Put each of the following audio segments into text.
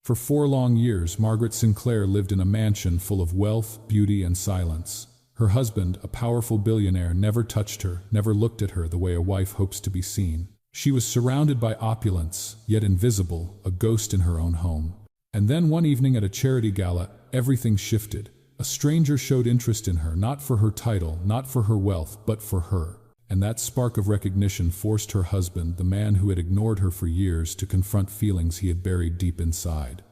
For 4 long years, Margaret Sinclair lived in a mansion full of wealth, beauty, and silence. Her husband, a powerful billionaire, never touched her, never looked at her the way a wife hopes to be seen. She was surrounded by opulence, yet invisible, a ghost in her own home. And then one evening at a charity gala, everything shifted. A stranger showed interest in her, not for her title, not for her wealth, but for her. And that spark of recognition forced her husband, the man who had ignored her for years, to confront feelings he had buried deep inside.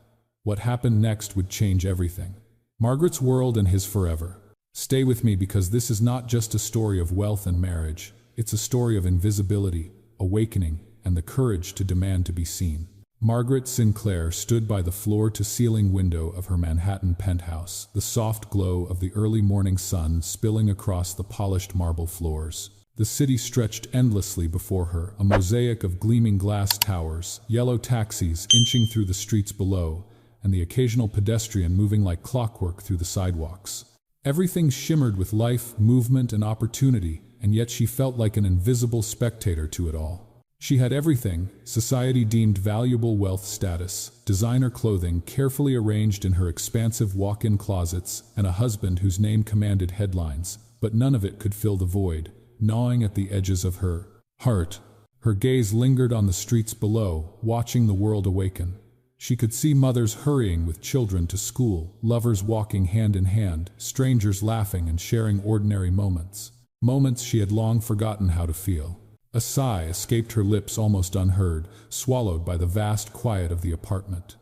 What happened next would change everything. Margaret's world and his forever. Stay with me, because this is not just a story of wealth and marriage. It's a story of invisibility, awakening, and the courage to demand to be seen. Margaret Sinclair stood by the floor-to-ceiling window of her Manhattan penthouse, the soft glow of the early morning sun spilling across the polished marble floors. The city stretched endlessly before her, a mosaic of gleaming glass towers, yellow taxis inching through the streets below, and the occasional pedestrian moving like clockwork through the sidewalks. Everything shimmered with life, movement, and opportunity, and yet she felt like an invisible spectator to it all. She had everything society deemed valuable: wealth, status, designer clothing carefully arranged in her expansive walk-in closets, and a husband whose name commanded headlines, but none of it could fill the void, gnawing at the edges of her heart. Her gaze lingered on the streets below, watching the world awaken. She could see mothers hurrying with children to school, lovers walking hand in hand, strangers laughing and sharing ordinary moments. Moments she had long forgotten how to feel. A sigh escaped her lips almost unheard, swallowed by the vast quiet of the apartment.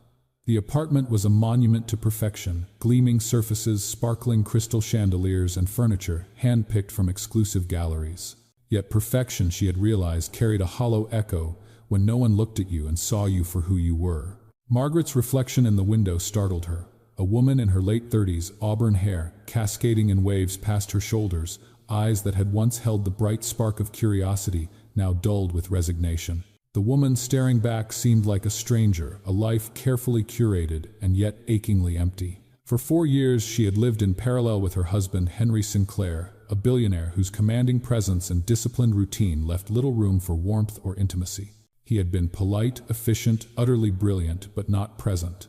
The apartment was a monument to perfection: gleaming surfaces, sparkling crystal chandeliers, and furniture hand-picked from exclusive galleries. Yet perfection, she had realized, carried a hollow echo when no one looked at you and saw you for who you were. Margaret's reflection in the window startled her. A woman in her late 30s, auburn hair cascading in waves past her shoulders, eyes that had once held the bright spark of curiosity, now dulled with resignation. The woman staring back seemed like a stranger, a life carefully curated and yet achingly empty. For 4 years she had lived in parallel with her husband, Henry Sinclair, a billionaire whose commanding presence and disciplined routine left little room for warmth or intimacy. He had been polite, efficient, utterly brilliant, but not present.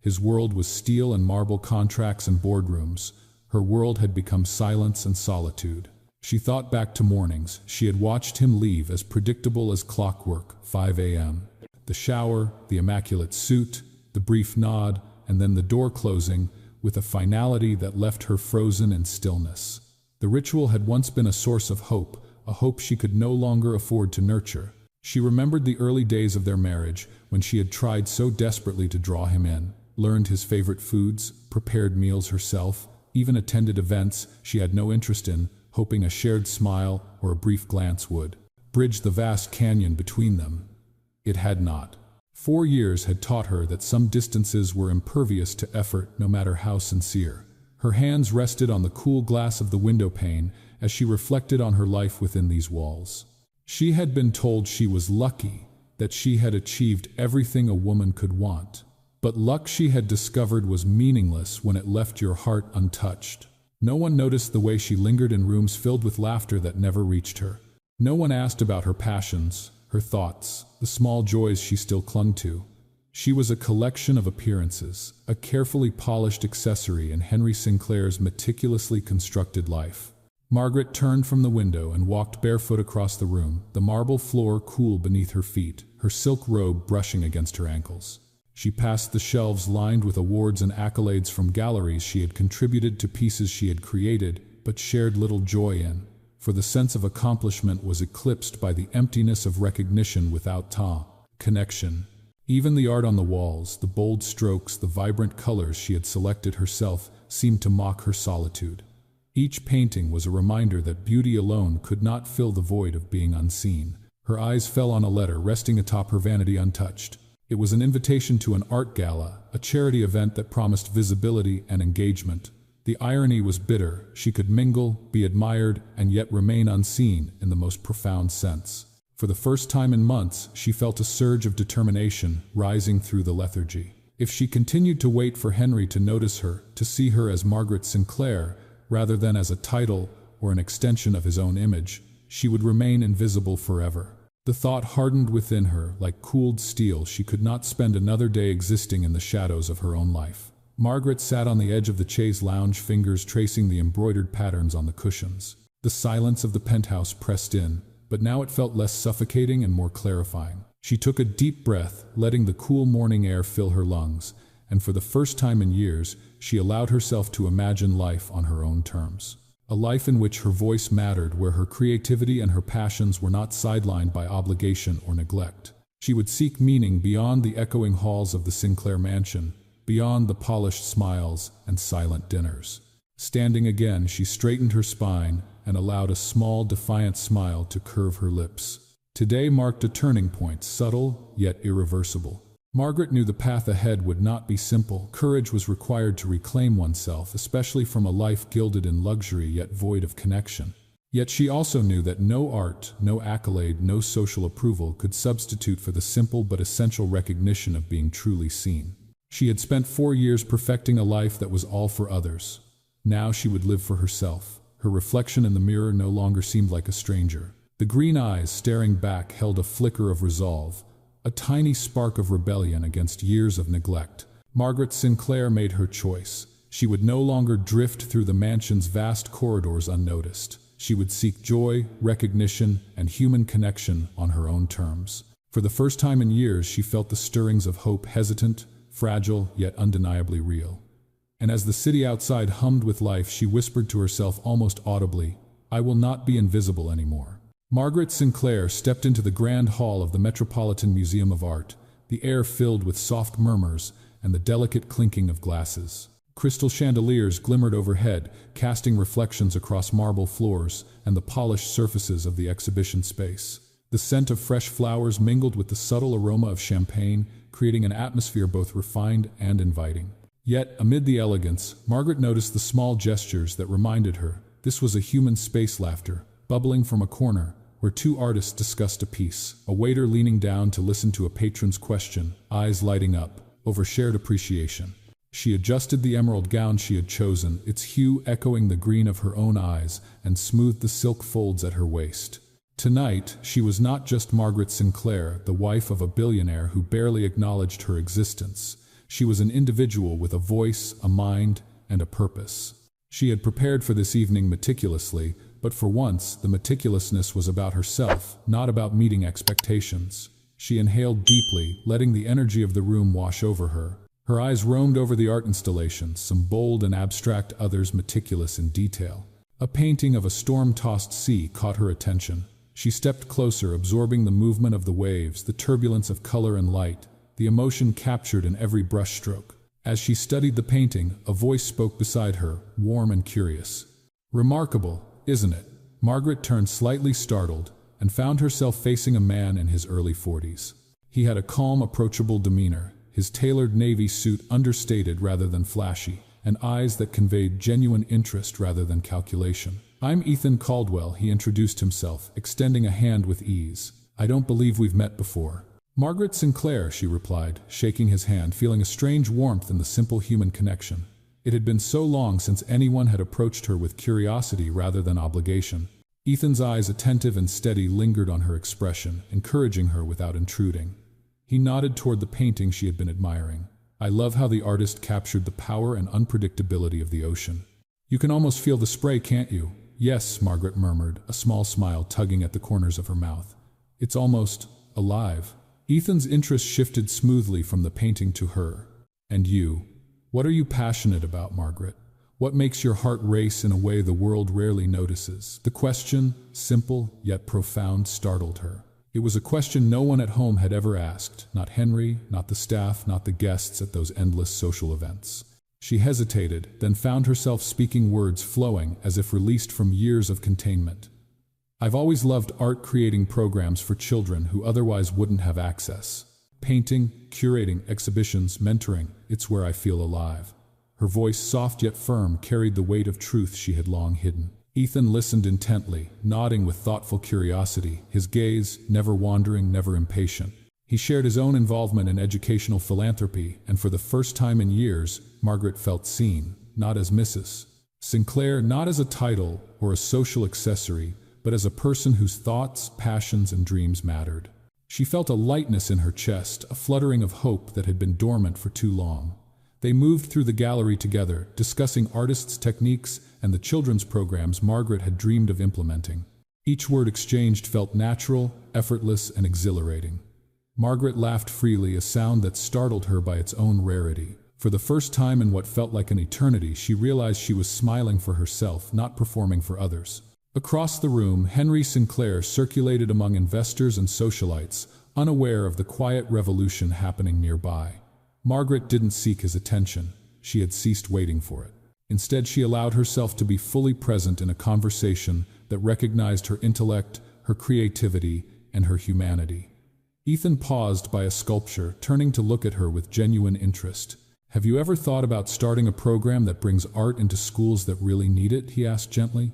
His world was steel and marble contracts and boardrooms. Her world had become silence and solitude. She thought back to mornings she had watched him leave, as predictable as clockwork: 5 a.m. The shower, the immaculate suit, the brief nod, and then the door closing, with a finality that left her frozen in stillness. The ritual had once been a source of hope, a hope she could no longer afford to nurture. She remembered the early days of their marriage, when she had tried so desperately to draw him in, learned his favorite foods, prepared meals herself, even attended events she had no interest in, hoping a shared smile or a brief glance would bridge the vast canyon between them. It had not. 4 years had taught her that some distances were impervious to effort, no matter how sincere. Her hands rested on the cool glass of the window pane as she reflected on her life within these walls. She had been told she was lucky, that she had achieved everything a woman could want. But luck, she had discovered, was meaningless when it left your heart untouched. No one noticed the way she lingered in rooms filled with laughter that never reached her. No one asked about her passions, her thoughts, the small joys she still clung to. She was a collection of appearances, a carefully polished accessory in Henry Sinclair's meticulously constructed life. Margaret turned from the window and walked barefoot across the room, the marble floor cool beneath her feet, her silk robe brushing against her ankles. She passed the shelves lined with awards and accolades from galleries she had contributed to, pieces she had created but shared little joy in, for the sense of accomplishment was eclipsed by the emptiness of recognition without connection. Even the art on the walls, the bold strokes, the vibrant colors she had selected herself, seemed to mock her solitude. Each painting was a reminder that beauty alone could not fill the void of being unseen. Her eyes fell on a letter resting atop her vanity untouched. It was an invitation to an art gala, a charity event that promised visibility and engagement. The irony was bitter. She could mingle, be admired, and yet remain unseen in the most profound sense. For the first time in months, she felt a surge of determination rising through the lethargy. If she continued to wait for Henry to notice her, to see her as Margaret Sinclair, rather than as a title or an extension of his own image, she would remain invisible forever. The thought hardened within her like cooled steel. She could not spend another day existing in the shadows of her own life. Margaret sat on the edge of the chaise lounge, fingers tracing the embroidered patterns on the cushions. The silence of the penthouse pressed in, but now it felt less suffocating and more clarifying. She took a deep breath, letting the cool morning air fill her lungs, and for the first time in years, she allowed herself to imagine life on her own terms. A life in which her voice mattered, where her creativity and her passions were not sidelined by obligation or neglect. She would seek meaning beyond the echoing halls of the Sinclair mansion, beyond the polished smiles and silent dinners. Standing again, she straightened her spine and allowed a small, defiant smile to curve her lips. Today marked a turning point, subtle yet irreversible. Margaret knew the path ahead would not be simple. Courage was required to reclaim oneself, especially from a life gilded in luxury yet void of connection. Yet she also knew that no art, no accolade, no social approval could substitute for the simple but essential recognition of being truly seen. She had spent 4 years perfecting a life that was all for others. Now she would live for herself. Her reflection in the mirror no longer seemed like a stranger. The green eyes staring back held a flicker of resolve, a tiny spark of rebellion against years of neglect. Margaret Sinclair made her choice. She would no longer drift through the mansion's vast corridors unnoticed. She would seek joy, recognition, and human connection on her own terms. For the first time in years, she felt the stirrings of hope, hesitant, fragile, yet undeniably real. And as the city outside hummed with life, she whispered to herself almost audibly, "I will not be invisible anymore." Margaret Sinclair stepped into the grand hall of the Metropolitan Museum of Art, the air filled with soft murmurs and the delicate clinking of glasses. Crystal chandeliers glimmered overhead, casting reflections across marble floors and the polished surfaces of the exhibition space. The scent of fresh flowers mingled with the subtle aroma of champagne, creating an atmosphere both refined and inviting. Yet, amid the elegance, Margaret noticed the small gestures that reminded her this was a human space. Laughter bubbling from a corner, where 2 artists discussed a piece, a waiter leaning down to listen to a patron's question, eyes lighting up over shared appreciation. She adjusted the emerald gown she had chosen, its hue echoing the green of her own eyes, and smoothed the silk folds at her waist. Tonight, she was not just Margaret Sinclair, the wife of a billionaire who barely acknowledged her existence. She was an individual with a voice, a mind, and a purpose. She had prepared for this evening meticulously, but for once, the meticulousness was about herself, not about meeting expectations. She inhaled deeply, letting the energy of the room wash over her. Her eyes roamed over the art installations, some bold and abstract, others meticulous in detail. A painting of a storm-tossed sea caught her attention. She stepped closer, absorbing the movement of the waves, the turbulence of color and light, the emotion captured in every brushstroke. As she studied the painting, a voice spoke beside her, warm and curious. "Remarkable, isn't it?" Margaret turned slightly startled and found herself facing a man in his early 40s. He had a calm, approachable demeanor, his tailored navy suit understated rather than flashy, and eyes that conveyed genuine interest rather than calculation. "I'm Ethan Caldwell," he introduced himself, extending a hand with ease. "I don't believe we've met before." "Margaret Sinclair," she replied, shaking his hand, feeling a strange warmth in the simple human connection. It had been so long since anyone had approached her with curiosity rather than obligation. Ethan's eyes, attentive and steady, lingered on her expression, encouraging her without intruding. He nodded toward the painting she had been admiring. "I love how the artist captured the power and unpredictability of the ocean. You can almost feel the spray, can't you?" "Yes," Margaret murmured, a small smile tugging at the corners of her mouth. "It's almost alive." Ethan's interest shifted smoothly from the painting to her. "And you? What are you passionate about, Margaret? What makes your heart race in a way the world rarely notices?" The question, simple yet profound, startled her. It was a question no one at home had ever asked, not Henry, not the staff, not the guests at those endless social events. She hesitated, then found herself speaking, words flowing as if released from years of containment. "I've always loved art, creating programs for children who otherwise wouldn't have access. Painting, curating, exhibitions, mentoring, it's where I feel alive." Her voice, soft yet firm, carried the weight of truth she had long hidden. Ethan listened intently, nodding with thoughtful curiosity, his gaze never wandering, never impatient. He shared his own involvement in educational philanthropy, and for the first time in years, Margaret felt seen, not as Mrs. Sinclair, not as a title or a social accessory, but as a person whose thoughts, passions, and dreams mattered. She felt a lightness in her chest, a fluttering of hope that had been dormant for too long. They moved through the gallery together, discussing artists' techniques and the children's programs Margaret had dreamed of implementing. Each word exchanged felt natural, effortless, and exhilarating. Margaret laughed freely, a sound that startled her by its own rarity. For the first time in what felt like an eternity, she realized she was smiling for herself, not performing for others. Across the room, Henry Sinclair circulated among investors and socialites, unaware of the quiet revolution happening nearby. Margaret didn't seek his attention. She had ceased waiting for it. Instead, she allowed herself to be fully present in a conversation that recognized her intellect, her creativity, and her humanity. Ethan paused by a sculpture, turning to look at her with genuine interest. "Have you ever thought about starting a program that brings art into schools that really need it?" he asked gently.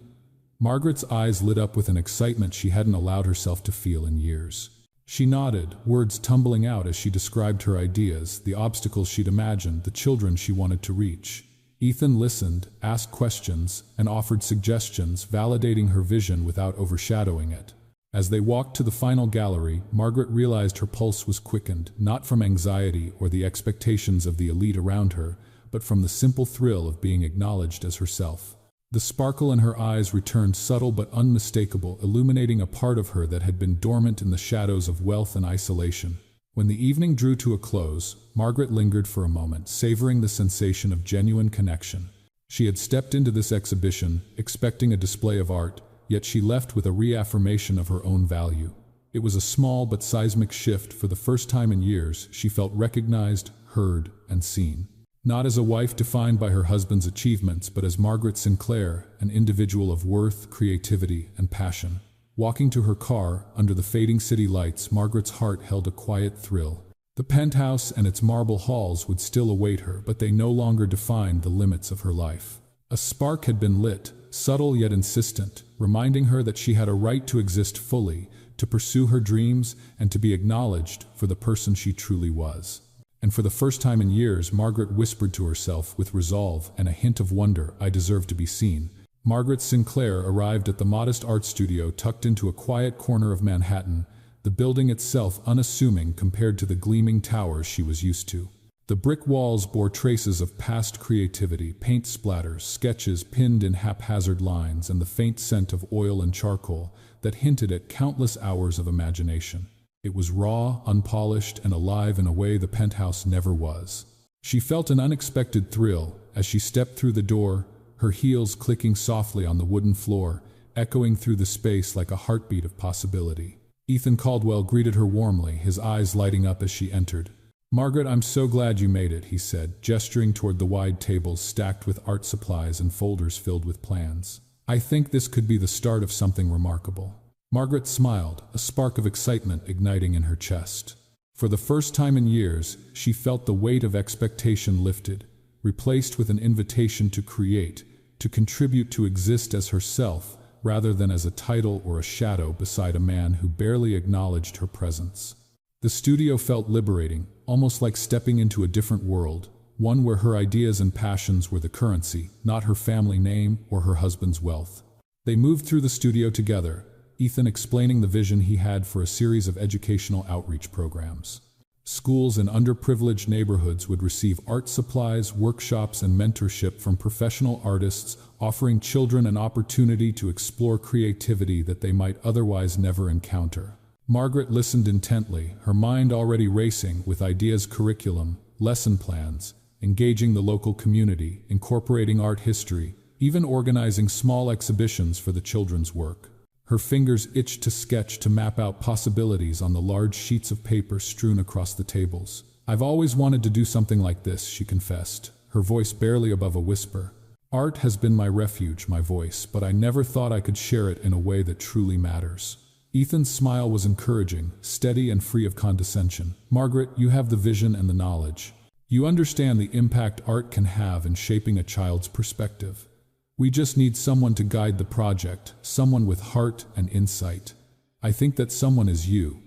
Margaret's eyes lit up with an excitement she hadn't allowed herself to feel in years. She nodded, words tumbling out as she described her ideas, the obstacles she'd imagined, the children she wanted to reach. Ethan listened, asked questions, and offered suggestions, validating her vision without overshadowing it. As they walked to the final gallery, Margaret realized her pulse was quickened, not from anxiety or the expectations of the elite around her, but from the simple thrill of being acknowledged as herself. The sparkle in her eyes returned, subtle but unmistakable, illuminating a part of her that had been dormant in the shadows of wealth and isolation. When the evening drew to a close, Margaret lingered for a moment, savoring the sensation of genuine connection. She had stepped into this exhibition, expecting a display of art, yet she left with a reaffirmation of her own value. It was a small but seismic shift. For the first time in years, she felt recognized, heard, and seen. Not as a wife defined by her husband's achievements, but as Margaret Sinclair, an individual of worth, creativity, and passion. Walking to her car, under the fading city lights, Margaret's heart held a quiet thrill. The penthouse and its marble halls would still await her, but they no longer defined the limits of her life. A spark had been lit, subtle yet insistent, reminding her that she had a right to exist fully, to pursue her dreams, and to be acknowledged for the person she truly was. And for the first time in years, Margaret whispered to herself with resolve and a hint of wonder, "I deserve to be seen." Margaret Sinclair arrived at the modest art studio tucked into a quiet corner of Manhattan, the building itself unassuming compared to the gleaming towers she was used to. The brick walls bore traces of past creativity, paint splatters, sketches pinned in haphazard lines, and the faint scent of oil and charcoal that hinted at countless hours of imagination. It was raw, unpolished, and alive in a way the penthouse never was. She felt an unexpected thrill as she stepped through the door, her heels clicking softly on the wooden floor, echoing through the space like a heartbeat of possibility. Ethan Caldwell greeted her warmly, his eyes lighting up as she entered. "Margaret, I'm so glad you made it," he said, gesturing toward the wide tables stacked with art supplies and folders filled with plans. "I think this could be the start of something remarkable." Margaret smiled, a spark of excitement igniting in her chest. For the first time in years, she felt the weight of expectation lifted, replaced with an invitation to create, to contribute, to exist as herself, rather than as a title or a shadow beside a man who barely acknowledged her presence. The studio felt liberating, almost like stepping into a different world, one where her ideas and passions were the currency, not her family name or her husband's wealth. They moved through the studio together, Ethan explaining the vision he had for a series of educational outreach programs. Schools in underprivileged neighborhoods would receive art supplies, workshops, and mentorship from professional artists, offering children an opportunity to explore creativity that they might otherwise never encounter. Margaret listened intently, her mind already racing with ideas, curriculum, lesson plans, engaging the local community, incorporating art history, even organizing small exhibitions for the children's work. Her fingers itched to sketch, to map out possibilities on the large sheets of paper strewn across the tables. "I've always wanted to do something like this," she confessed, her voice barely above a whisper. "Art has been my refuge, my voice, but I never thought I could share it in a way that truly matters." Ethan's smile was encouraging, steady and free of condescension. "Margaret, you have the vision and the knowledge. You understand the impact art can have in shaping a child's perspective. We just need someone to guide the project, someone with heart and insight. I think that someone is you."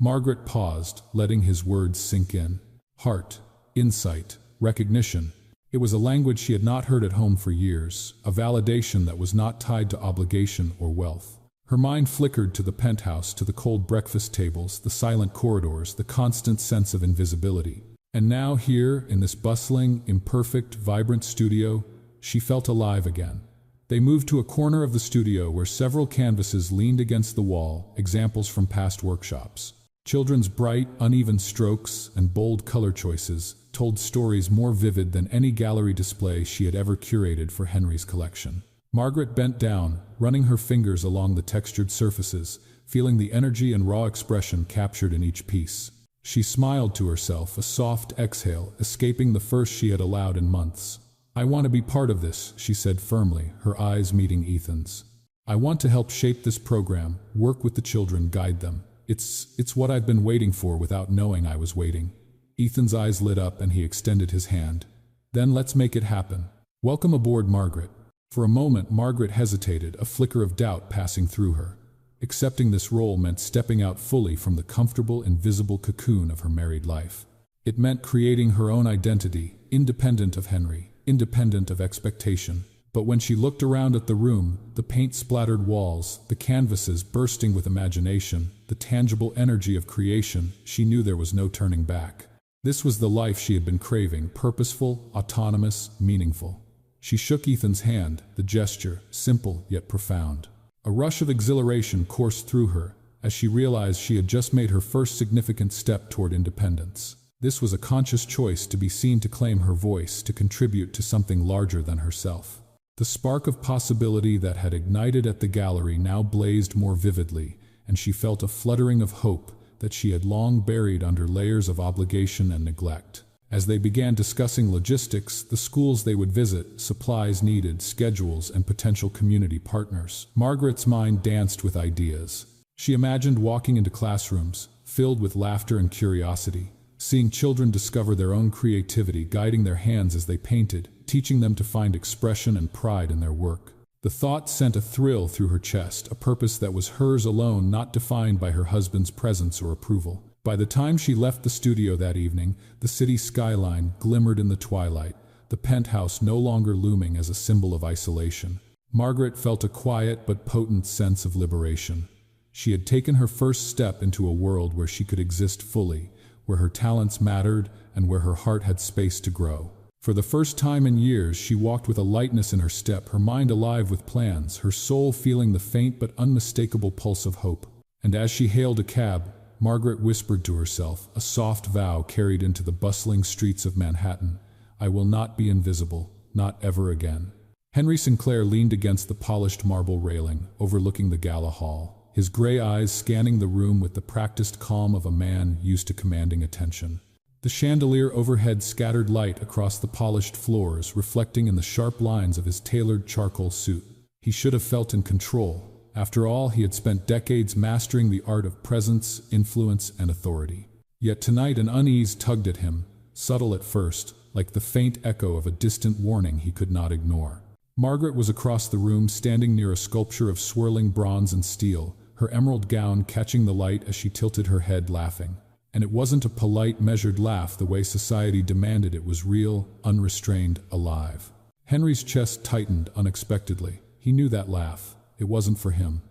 Margaret paused, letting his words sink in. Heart, insight, recognition. It was a language she had not heard at home for years, a validation that was not tied to obligation or wealth. Her mind flickered to the penthouse, to the cold breakfast tables, the silent corridors, the constant sense of invisibility. And now here, in this bustling, imperfect, vibrant studio, she felt alive again. They moved to a corner of the studio where several canvases leaned against the wall, examples from past workshops. Children's bright, uneven strokes and bold color choices told stories more vivid than any gallery display she had ever curated for Henry's collection. Margaret bent down, running her fingers along the textured surfaces, feeling the energy and raw expression captured in each piece. She smiled to herself, a soft exhale escaping the first she had allowed in months. "I want to be part of this," she said firmly, her eyes meeting Ethan's. "I want to help shape this program, work with the children, guide them. It's what I've been waiting for without knowing I was waiting." Ethan's eyes lit up and he extended his hand. "Then let's make it happen. Welcome aboard, Margaret." For a moment, Margaret hesitated, a flicker of doubt passing through her. Accepting this role meant stepping out fully from the comfortable, invisible cocoon of her married life. It meant creating her own identity, independent of Henry, independent of expectation. But when she looked around at the room, the paint-splattered walls, the canvases bursting with imagination, the tangible energy of creation, she knew there was no turning back. This was the life she had been craving, purposeful, autonomous, meaningful. She shook Ethan's hand, the gesture, simple yet profound. A rush of exhilaration coursed through her as she realized she had just made her first significant step toward independence. This was a conscious choice to be seen, to claim her voice, to contribute to something larger than herself. The spark of possibility that had ignited at the gallery now blazed more vividly, and she felt a fluttering of hope that she had long buried under layers of obligation and neglect. As they began discussing logistics, the schools they would visit, supplies needed, schedules, and potential community partners, Margaret's mind danced with ideas. She imagined walking into classrooms, filled with laughter and curiosity, seeing children discover their own creativity, guiding their hands as they painted, teaching them to find expression and pride in their work. The thought sent a thrill through her chest, a purpose that was hers alone, not defined by her husband's presence or approval. By the time she left the studio that evening, the city skyline glimmered in the twilight, the penthouse no longer looming as a symbol of isolation. Margaret felt a quiet but potent sense of liberation. She had taken her first step into a world where she could exist fully, where her talents mattered and where her heart had space to grow. For the first time in years, she walked with a lightness in her step, her mind alive with plans, her soul feeling the faint but unmistakable pulse of hope. And as she hailed a cab, Margaret whispered to herself, a soft vow carried into the bustling streets of Manhattan, "I will not be invisible, not ever again." Henry Sinclair leaned against the polished marble railing, overlooking the gala hall, his gray eyes scanning the room with the practiced calm of a man used to commanding attention. The chandelier overhead scattered light across the polished floors, reflecting in the sharp lines of his tailored charcoal suit. He should have felt in control. After all, he had spent decades mastering the art of presence, influence, and authority. Yet tonight an unease tugged at him, subtle at first, like the faint echo of a distant warning he could not ignore. Margaret was across the room, standing near a sculpture of swirling bronze and steel, her emerald gown catching the light as she tilted her head, laughing. And it wasn't a polite, measured laugh the way society demanded. It was real, unrestrained, alive. Henry's chest tightened unexpectedly. He knew that laugh. It wasn't for him.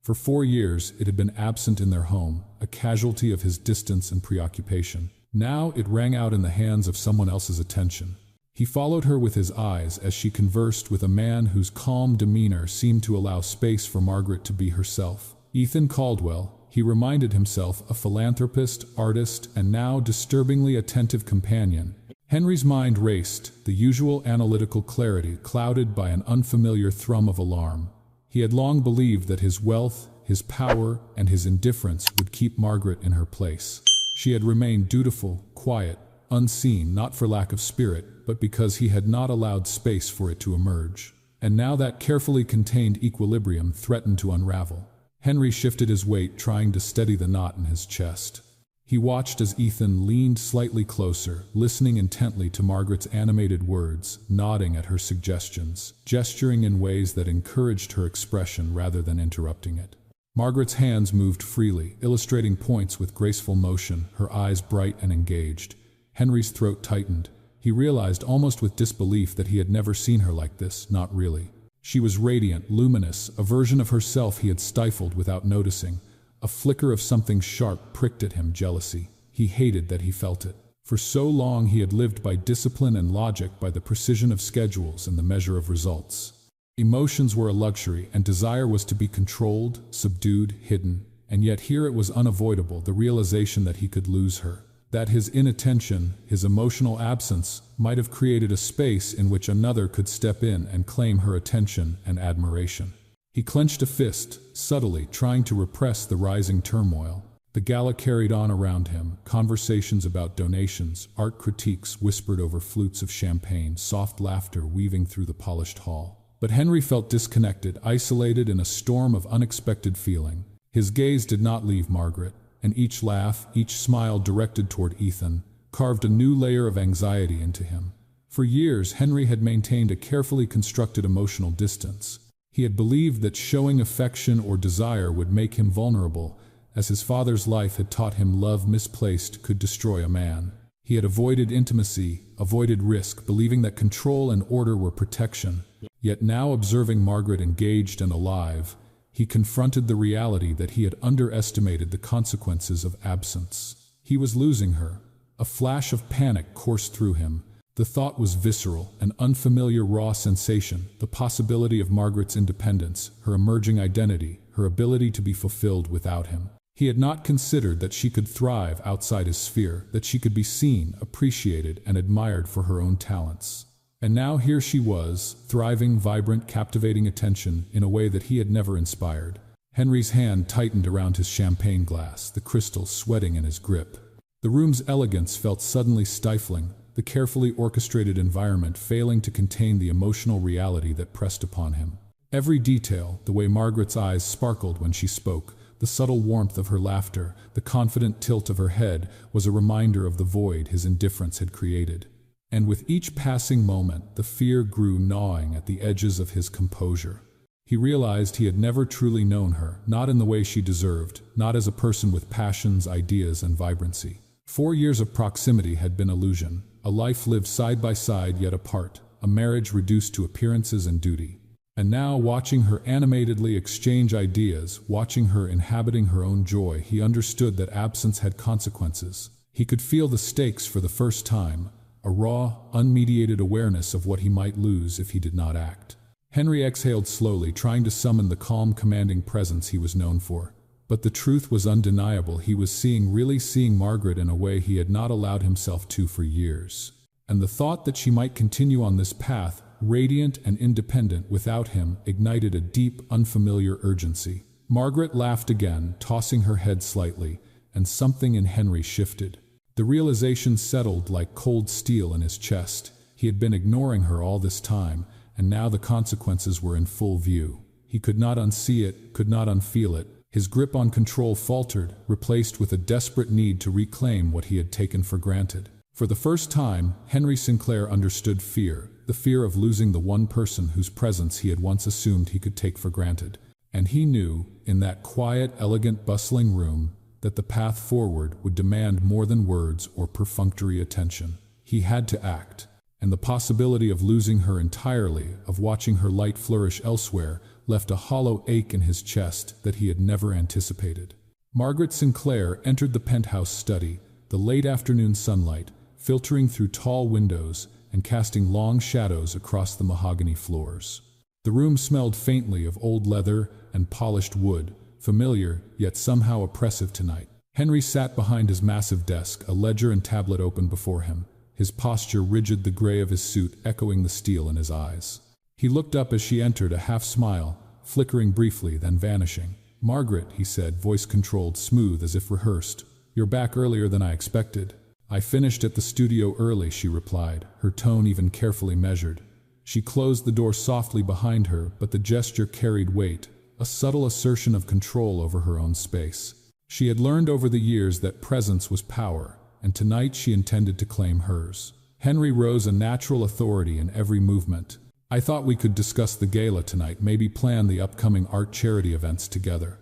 For 4 years, it had been absent in their home, a casualty of his distance and preoccupation. Now it rang out in the hands of someone else's attention. He followed her with his eyes as she conversed with a man whose calm demeanor seemed to allow space for Margaret to be herself. Ethan Caldwell, he reminded himself, a philanthropist, artist, and now disturbingly attentive companion. Henry's mind raced, the usual analytical clarity clouded by an unfamiliar thrum of alarm. He had long believed that his wealth, his power, and his indifference would keep Margaret in her place. She had remained dutiful, quiet, unseen, not for lack of spirit, but because he had not allowed space for it to emerge. And now that carefully contained equilibrium threatened to unravel. Henry shifted his weight, trying to steady the knot in his chest. He watched as Ethan leaned slightly closer, listening intently to Margaret's animated words, nodding at her suggestions, gesturing in ways that encouraged her expression rather than interrupting it. Margaret's hands moved freely, illustrating points with graceful motion, her eyes bright and engaged. Henry's throat tightened. He realized almost with disbelief that he had never seen her like this, not really. She was radiant, luminous, a version of herself he had stifled without noticing. A flicker of something sharp pricked at him, jealousy. He hated that he felt it. For so long he had lived by discipline and logic, by the precision of schedules and the measure of results. Emotions were a luxury, and desire was to be controlled, subdued, hidden. And yet here it was unavoidable, the realization that he could lose her. That his inattention, his emotional absence, might have created a space in which another could step in and claim her attention and admiration. He clenched a fist, subtly trying to repress the rising turmoil. The gala carried on around him, conversations about donations, art critiques whispered over flutes of champagne, soft laughter weaving through the polished hall. But Henry felt disconnected, isolated in a storm of unexpected feeling. His gaze did not leave Margaret, and each laugh, each smile directed toward Ethan, carved a new layer of anxiety into him. For years, Henry had maintained a carefully constructed emotional distance. He had believed that showing affection or desire would make him vulnerable, as his father's life had taught him love misplaced could destroy a man. He had avoided intimacy, avoided risk, believing that control and order were protection. Yet now, observing Margaret engaged and alive, he confronted the reality that he had underestimated the consequences of absence. He was losing her. A flash of panic coursed through him. The thought was visceral, an unfamiliar raw sensation, the possibility of Margaret's independence, her emerging identity, her ability to be fulfilled without him. He had not considered that she could thrive outside his sphere, that she could be seen, appreciated, and admired for her own talents. And now here she was, thriving, vibrant, captivating attention in a way that he had never inspired. Henry's hand tightened around his champagne glass, the crystal sweating in his grip. The room's elegance felt suddenly stifling, the carefully orchestrated environment failing to contain the emotional reality that pressed upon him. Every detail, the way Margaret's eyes sparkled when she spoke, the subtle warmth of her laughter, the confident tilt of her head, was a reminder of the void his indifference had created. And with each passing moment, the fear grew gnawing at the edges of his composure. He realized he had never truly known her, not in the way she deserved, not as a person with passions, ideas, and vibrancy. 4 years of proximity had been illusion, a life lived side by side yet apart, a marriage reduced to appearances and duty. And now, watching her animatedly exchange ideas, watching her inhabiting her own joy, he understood that absence had consequences. He could feel the stakes for the first time, a raw, unmediated awareness of what he might lose if he did not act. Henry exhaled slowly, trying to summon the calm, commanding presence he was known for. But the truth was undeniable. He was really seeing Margaret in a way he had not allowed himself to for years. And the thought that she might continue on this path, radiant and independent without him, ignited a deep, unfamiliar urgency. Margaret laughed again, tossing her head slightly, and something in Henry shifted. The realization settled like cold steel in his chest. He had been ignoring her all this time, and now the consequences were in full view. He could not unsee it, could not unfeel it. His grip on control faltered, replaced with a desperate need to reclaim what he had taken for granted. For the first time, Henry Sinclair understood fear, the fear of losing the one person whose presence he had once assumed he could take for granted. And he knew, in that quiet, elegant, bustling room, that the path forward would demand more than words or perfunctory attention. He had to act, and the possibility of losing her entirely, of watching her light flourish elsewhere, left a hollow ache in his chest that he had never anticipated. Margaret Sinclair entered the penthouse study, the late afternoon sunlight, filtering through tall windows and casting long shadows across the mahogany floors. The room smelled faintly of old leather and polished wood, familiar, yet somehow oppressive tonight. Henry sat behind his massive desk, a ledger and tablet open before him, his posture rigid, the gray of his suit echoing the steel in his eyes. He looked up as she entered, a half smile, flickering briefly, then vanishing. "Margaret," he said, voice controlled, smooth as if rehearsed. "You're back earlier than I expected." "I finished at the studio early," she replied, her tone even carefully measured. She closed the door softly behind her, but the gesture carried weight, a subtle assertion of control over her own space. She had learned over the years that presence was power, and tonight she intended to claim hers. Henry rose, a natural authority in every movement. "I thought we could discuss the gala tonight, maybe plan the upcoming art charity events together."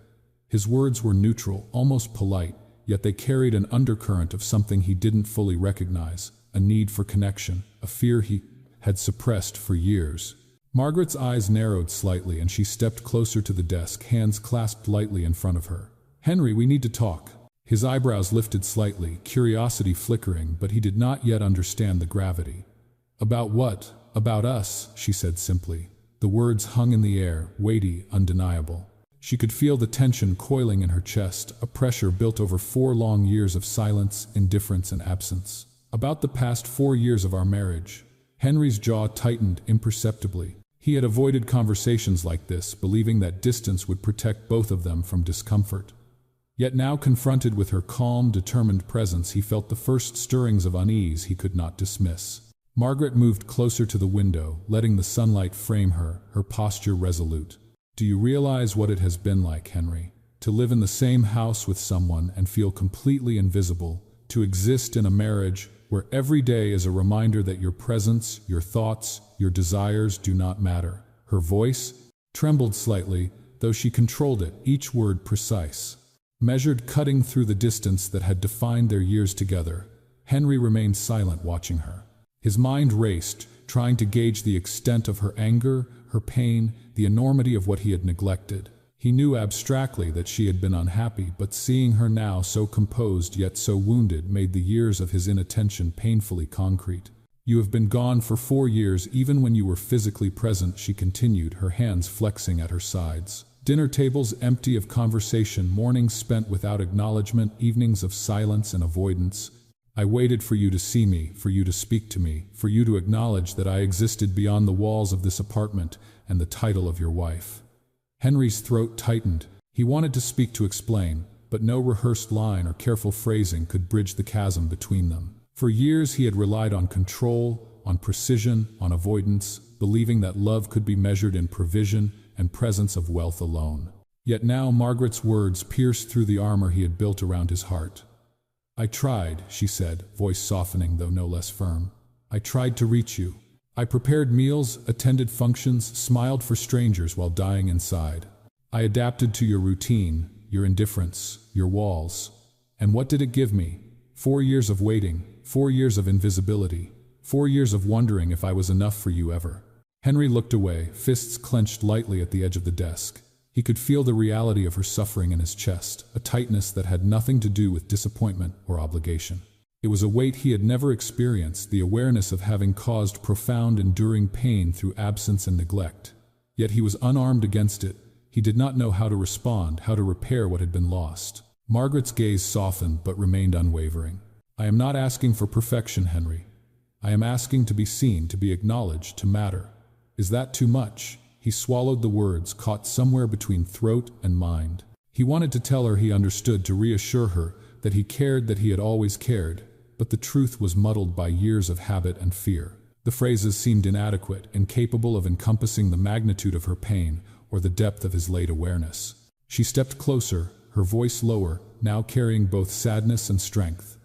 His words were neutral, almost polite, yet they carried an undercurrent of something he didn't fully recognize, a need for connection, a fear he had suppressed for years. Margaret's eyes narrowed slightly and she stepped closer to the desk, hands clasped lightly in front of her. "Henry, we need to talk." His eyebrows lifted slightly, curiosity flickering, but he did not yet understand the gravity. "About what?" "About us," she said simply. The words hung in the air, weighty, undeniable. She could feel the tension coiling in her chest, a pressure built over 4 long years of silence, indifference, and absence. "About the past 4 years of our marriage." Henry's jaw tightened imperceptibly. He had avoided conversations like this, believing that distance would protect both of them from discomfort. Yet now, confronted with her calm, determined presence, he felt the first stirrings of unease he could not dismiss. Margaret moved closer to the window, letting the sunlight frame her, her posture resolute. "Do you realize what it has been like, Henry? To live in the same house with someone and feel completely invisible, to exist in a marriage where every day is a reminder that your presence, your thoughts, your desires do not matter." Her voice trembled slightly, though she controlled it, each word precise, measured, cutting through the distance that had defined their years together. Henry remained silent, watching her. His mind raced, trying to gauge the extent of her anger, her pain, the enormity of what he had neglected. He knew abstractly that she had been unhappy, but seeing her now so composed yet so wounded made the years of his inattention painfully concrete. "You have been gone for 4 years, even when you were physically present," she continued, her hands flexing at her sides. "Dinner tables empty of conversation, mornings spent without acknowledgement, evenings of silence and avoidance. I waited for you to see me, for you to speak to me, for you to acknowledge that I existed beyond the walls of this apartment and the title of your wife." Henry's throat tightened. He wanted to speak, to explain, but no rehearsed line or careful phrasing could bridge the chasm between them. For years he had relied on control, on precision, on avoidance, believing that love could be measured in provision and presence of wealth alone. Yet now Margaret's words pierced through the armor he had built around his heart. "I tried," she said, voice softening though no less firm. "I tried to reach you. I prepared meals, attended functions, smiled for strangers while dying inside. I adapted to your routine, your indifference, your walls. And what did it give me? 4 years of waiting, 4 years of invisibility, 4 years of wondering if I was enough for you ever." Henry looked away, fists clenched lightly at the edge of the desk. He could feel the reality of her suffering in his chest, a tightness that had nothing to do with disappointment or obligation. It was a weight he had never experienced, the awareness of having caused profound, enduring pain through absence and neglect. Yet he was unarmed against it. He did not know how to respond, how to repair what had been lost. Margaret's gaze softened but remained unwavering. "I am not asking for perfection, Henry. I am asking to be seen, to be acknowledged, to matter. Is that too much?" He swallowed the words, caught somewhere between throat and mind. He wanted to tell her he understood, to reassure her that he cared, that he had always cared. But the truth was muddled by years of habit and fear. The phrases seemed inadequate, incapable of encompassing the magnitude of her pain or the depth of his late awareness. She stepped closer, her voice lower, now carrying both sadness and strength.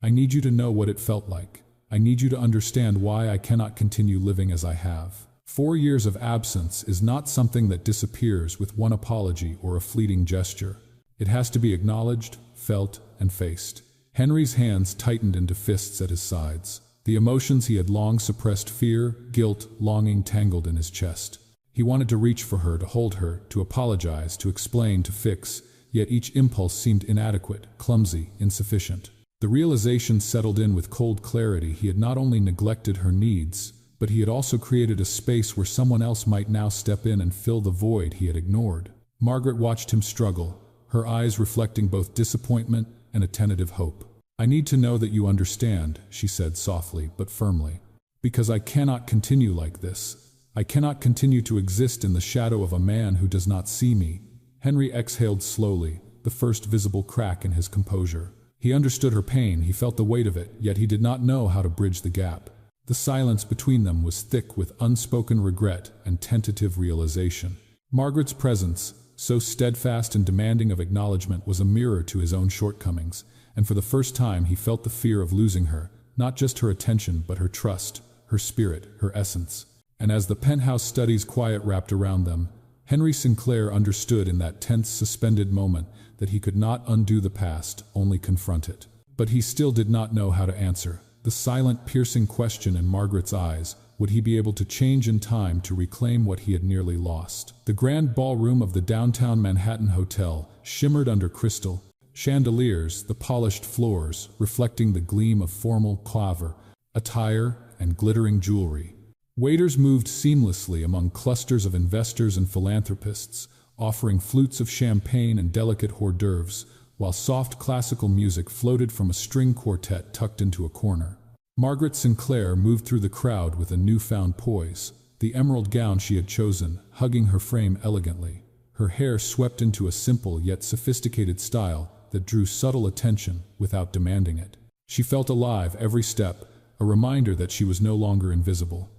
"I need you to know what it felt like. I need you to understand why I cannot continue living as I have. 4 years of absence is not something that disappears with one apology or a fleeting gesture. It has to be acknowledged, felt, and faced." Henry's hands tightened into fists at his sides. The emotions he had long suppressed, fear, guilt, longing, tangled in his chest. He wanted to reach for her, to hold her, to apologize, to explain, to fix, yet each impulse seemed inadequate, clumsy, insufficient. The realization settled in with cold clarity. He had not only neglected her needs, but he had also created a space where someone else might now step in and fill the void he had ignored. Margaret watched him struggle, her eyes reflecting both disappointment and a tentative hope. "I need to know that you understand," she said softly but firmly. "Because I cannot continue like this. I cannot continue to exist in the shadow of a man who does not see me." Henry exhaled slowly, the first visible crack in his composure. He understood her pain, he felt the weight of it, yet he did not know how to bridge the gap. The silence between them was thick with unspoken regret and tentative realization. Margaret's presence, so steadfast and demanding of acknowledgement, was a mirror to his own shortcomings, and for the first time he felt the fear of losing her, not just her attention but her trust, her spirit, her essence. And as the penthouse study's quiet wrapped around them, Henry Sinclair understood in that tense, suspended moment that he could not undo the past, only confront it. But he still did not know how to answer. The silent, piercing question in Margaret's eyes, Would he be able to change in time to reclaim what he had nearly lost? The grand ballroom of the downtown Manhattan hotel shimmered under crystal chandeliers, the polished floors reflecting the gleam of formal clave attire and glittering jewelry. Waiters moved seamlessly among clusters of investors and philanthropists, offering flutes of champagne and delicate hors d'oeuvres, while soft classical music floated from a string quartet tucked into a corner. Margaret Sinclair moved through the crowd with a newfound poise, the emerald gown she had chosen hugging her frame elegantly, her hair swept into a simple yet sophisticated style that drew subtle attention without demanding it. She felt alive every step, a reminder that she was no longer invisible.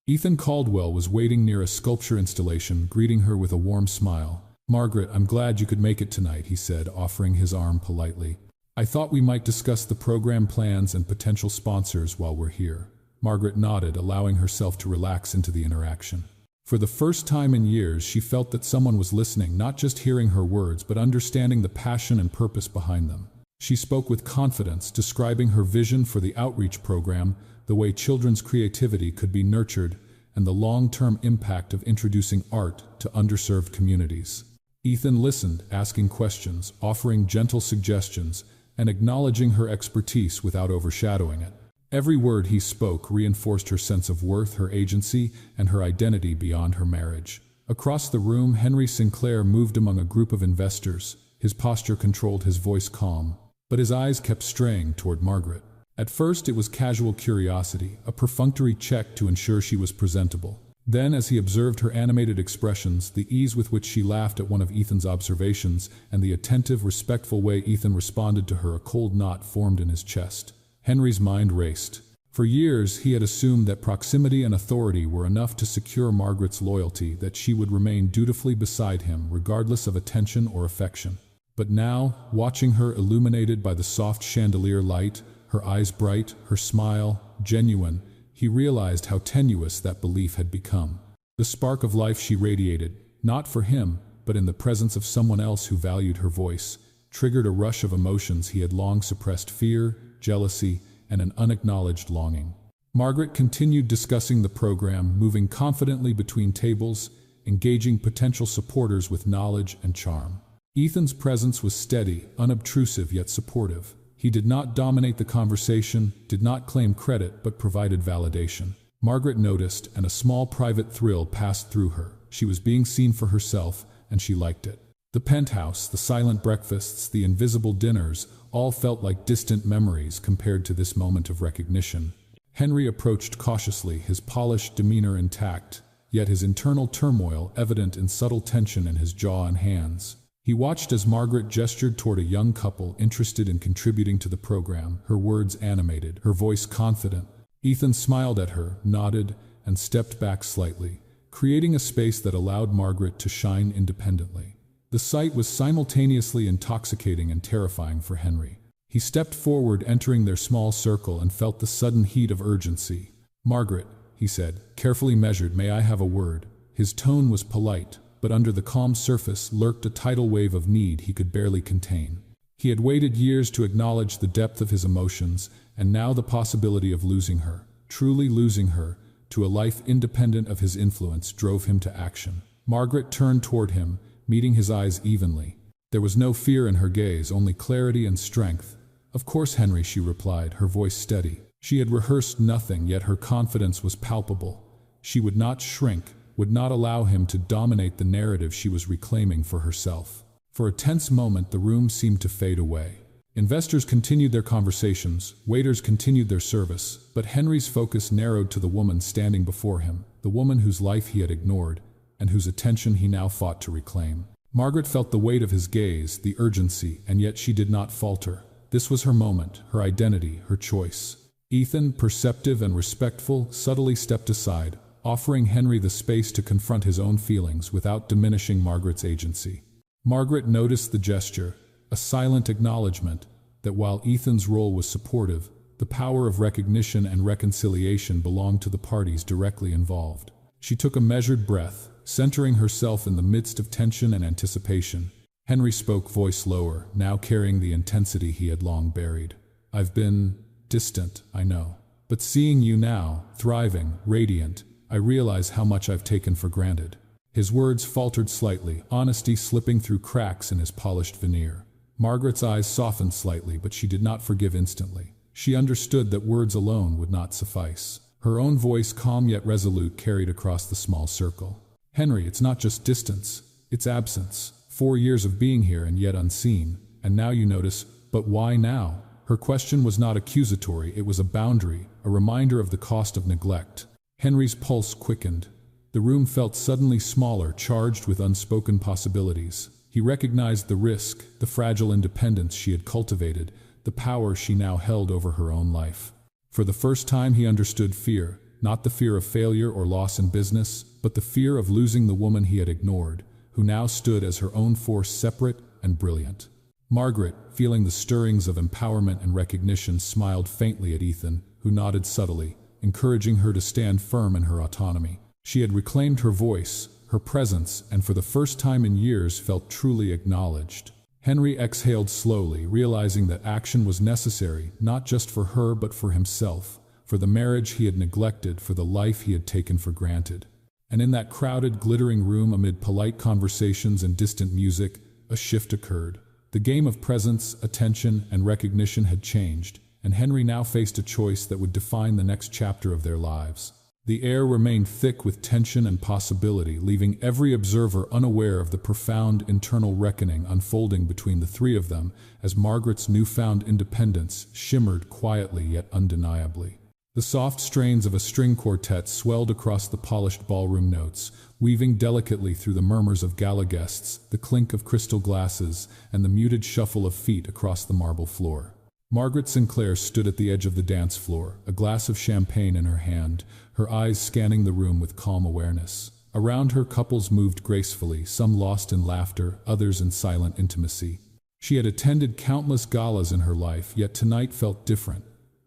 Ethan Caldwell was waiting near a sculpture installation, greeting her with a warm smile. "Margaret, I'm glad you could make it tonight," he said, offering his arm politely. "I thought we might discuss the program plans and potential sponsors while we're here." Margaret nodded, allowing herself to relax into the interaction. For the first time in years, she felt that someone was listening, not just hearing her words, but understanding the passion and purpose behind them. She spoke with confidence, describing her vision for the outreach program, the way children's creativity could be nurtured, and the long-term impact of introducing art to underserved communities. Ethan listened, asking questions, offering gentle suggestions, and acknowledging her expertise without overshadowing it. Every word he spoke reinforced her sense of worth, her agency, and her identity beyond her marriage. Across the room, Henry Sinclair moved among a group of investors, his posture controlled, his voice calm, but his eyes kept straying toward Margaret. At first it was casual curiosity, a perfunctory check to ensure she was presentable. Then, as he observed her animated expressions, the ease with which she laughed at one of Ethan's observations, and the attentive, respectful way Ethan responded to her, a cold knot formed in his chest. Henry's mind raced. For years he had assumed that proximity and authority were enough to secure Margaret's loyalty, that she would remain dutifully beside him regardless of attention or affection. But now, watching her illuminated by the soft chandelier light, her eyes bright, her smile genuine, he realized how tenuous that belief had become. The spark of life she radiated, not for him, but in the presence of someone else who valued her voice, triggered a rush of emotions he had long suppressed: fear, jealousy, and an unacknowledged longing. Margaret continued discussing the program, moving confidently between tables, engaging potential supporters with knowledge and charm. Ethan's presence was steady, unobtrusive yet supportive. He did not dominate the conversation, did not claim credit, but provided validation. Margaret noticed, and a small private thrill passed through her. She was being seen for herself, and she liked it. The penthouse, the silent breakfasts, the invisible dinners, all felt like distant memories compared to this moment of recognition. Henry approached cautiously, his polished demeanor intact, yet his internal turmoil evident in subtle tension in his jaw and hands. He watched as Margaret gestured toward a young couple interested in contributing to the program, her words animated, her voice confident. Ethan smiled at her, nodded, and stepped back slightly, creating a space that allowed Margaret to shine independently. The sight was simultaneously intoxicating and terrifying for Henry. He stepped forward, entering their small circle, and felt the sudden heat of urgency. "Margaret," he said, carefully measured, "may I have a word?" His tone was polite, but under the calm surface lurked a tidal wave of need he could barely contain. He had waited years to acknowledge the depth of his emotions, and now the possibility of losing her, truly losing her, to a life independent of his influence drove him to action. Margaret turned toward him, meeting his eyes evenly. There was no fear in her gaze, only clarity and strength. "Of course, Henry," she replied, her voice steady. She had rehearsed nothing, yet her confidence was palpable. She would not shrink, would not allow him to dominate the narrative she was reclaiming for herself. For a tense moment, the room seemed to fade away. Investors continued their conversations, waiters continued their service, but Henry's focus narrowed to the woman standing before him, the woman whose life he had ignored, and whose attention he now fought to reclaim. Margaret felt the weight of his gaze, the urgency, and yet she did not falter. This was her moment, her identity, her choice. Ethan, perceptive and respectful, subtly stepped aside, offering Henry the space to confront his own feelings without diminishing Margaret's agency. Margaret noticed the gesture, a silent acknowledgement that while Ethan's role was supportive, the power of recognition and reconciliation belonged to the parties directly involved. She took a measured breath, centering herself in the midst of tension and anticipation. Henry spoke, voice lower, now carrying the intensity he had long buried. "I've been distant, I know. But But seeing you now, thriving, radiant, I realize how much I've taken for granted." His words faltered slightly, honesty slipping through cracks in his polished veneer. Margaret's eyes softened slightly, but she did not forgive instantly. She understood that words alone would not suffice. Her own voice, calm yet resolute, carried across the small circle. "Henry, it's not just distance, it's absence. 4 years of being here and yet unseen, and now you notice, but why now?" Her question was not accusatory, it was a boundary, a reminder of the cost of neglect. Henry's pulse quickened. The room felt suddenly smaller, charged with unspoken possibilities. He recognized the risk, the fragile independence she had cultivated, the power she now held over her own life. For the first time he understood fear, not the fear of failure or loss in business, but the fear of losing the woman he had ignored, who now stood as her own force, separate and brilliant. Margaret, feeling the stirrings of empowerment and recognition, smiled faintly at Ethan, who nodded subtly, encouraging her to stand firm in her autonomy. She had reclaimed her voice, her presence, and for the first time in years felt truly acknowledged. Henry exhaled slowly, realizing that action was necessary, not just for her but for himself, for the marriage he had neglected, for the life he had taken for granted. And in that crowded, glittering room, amid polite conversations and distant music, a shift occurred. The game of presence, attention, and recognition had changed, and Henry now faced a choice that would define the next chapter of their lives. The air remained thick with tension and possibility, leaving every observer unaware of the profound internal reckoning unfolding between the three of them as Margaret's newfound independence shimmered quietly yet undeniably. The soft strains of a string quartet swelled across the polished ballroom notes, weaving delicately through the murmurs of gala guests, the clink of crystal glasses, and the muted shuffle of feet across the marble floor. Margaret Sinclair stood at the edge of the dance floor, a glass of champagne in her hand, her eyes scanning the room with calm awareness. Around her, couples moved gracefully, some lost in laughter, others in silent intimacy. She had attended countless galas in her life, yet tonight felt different.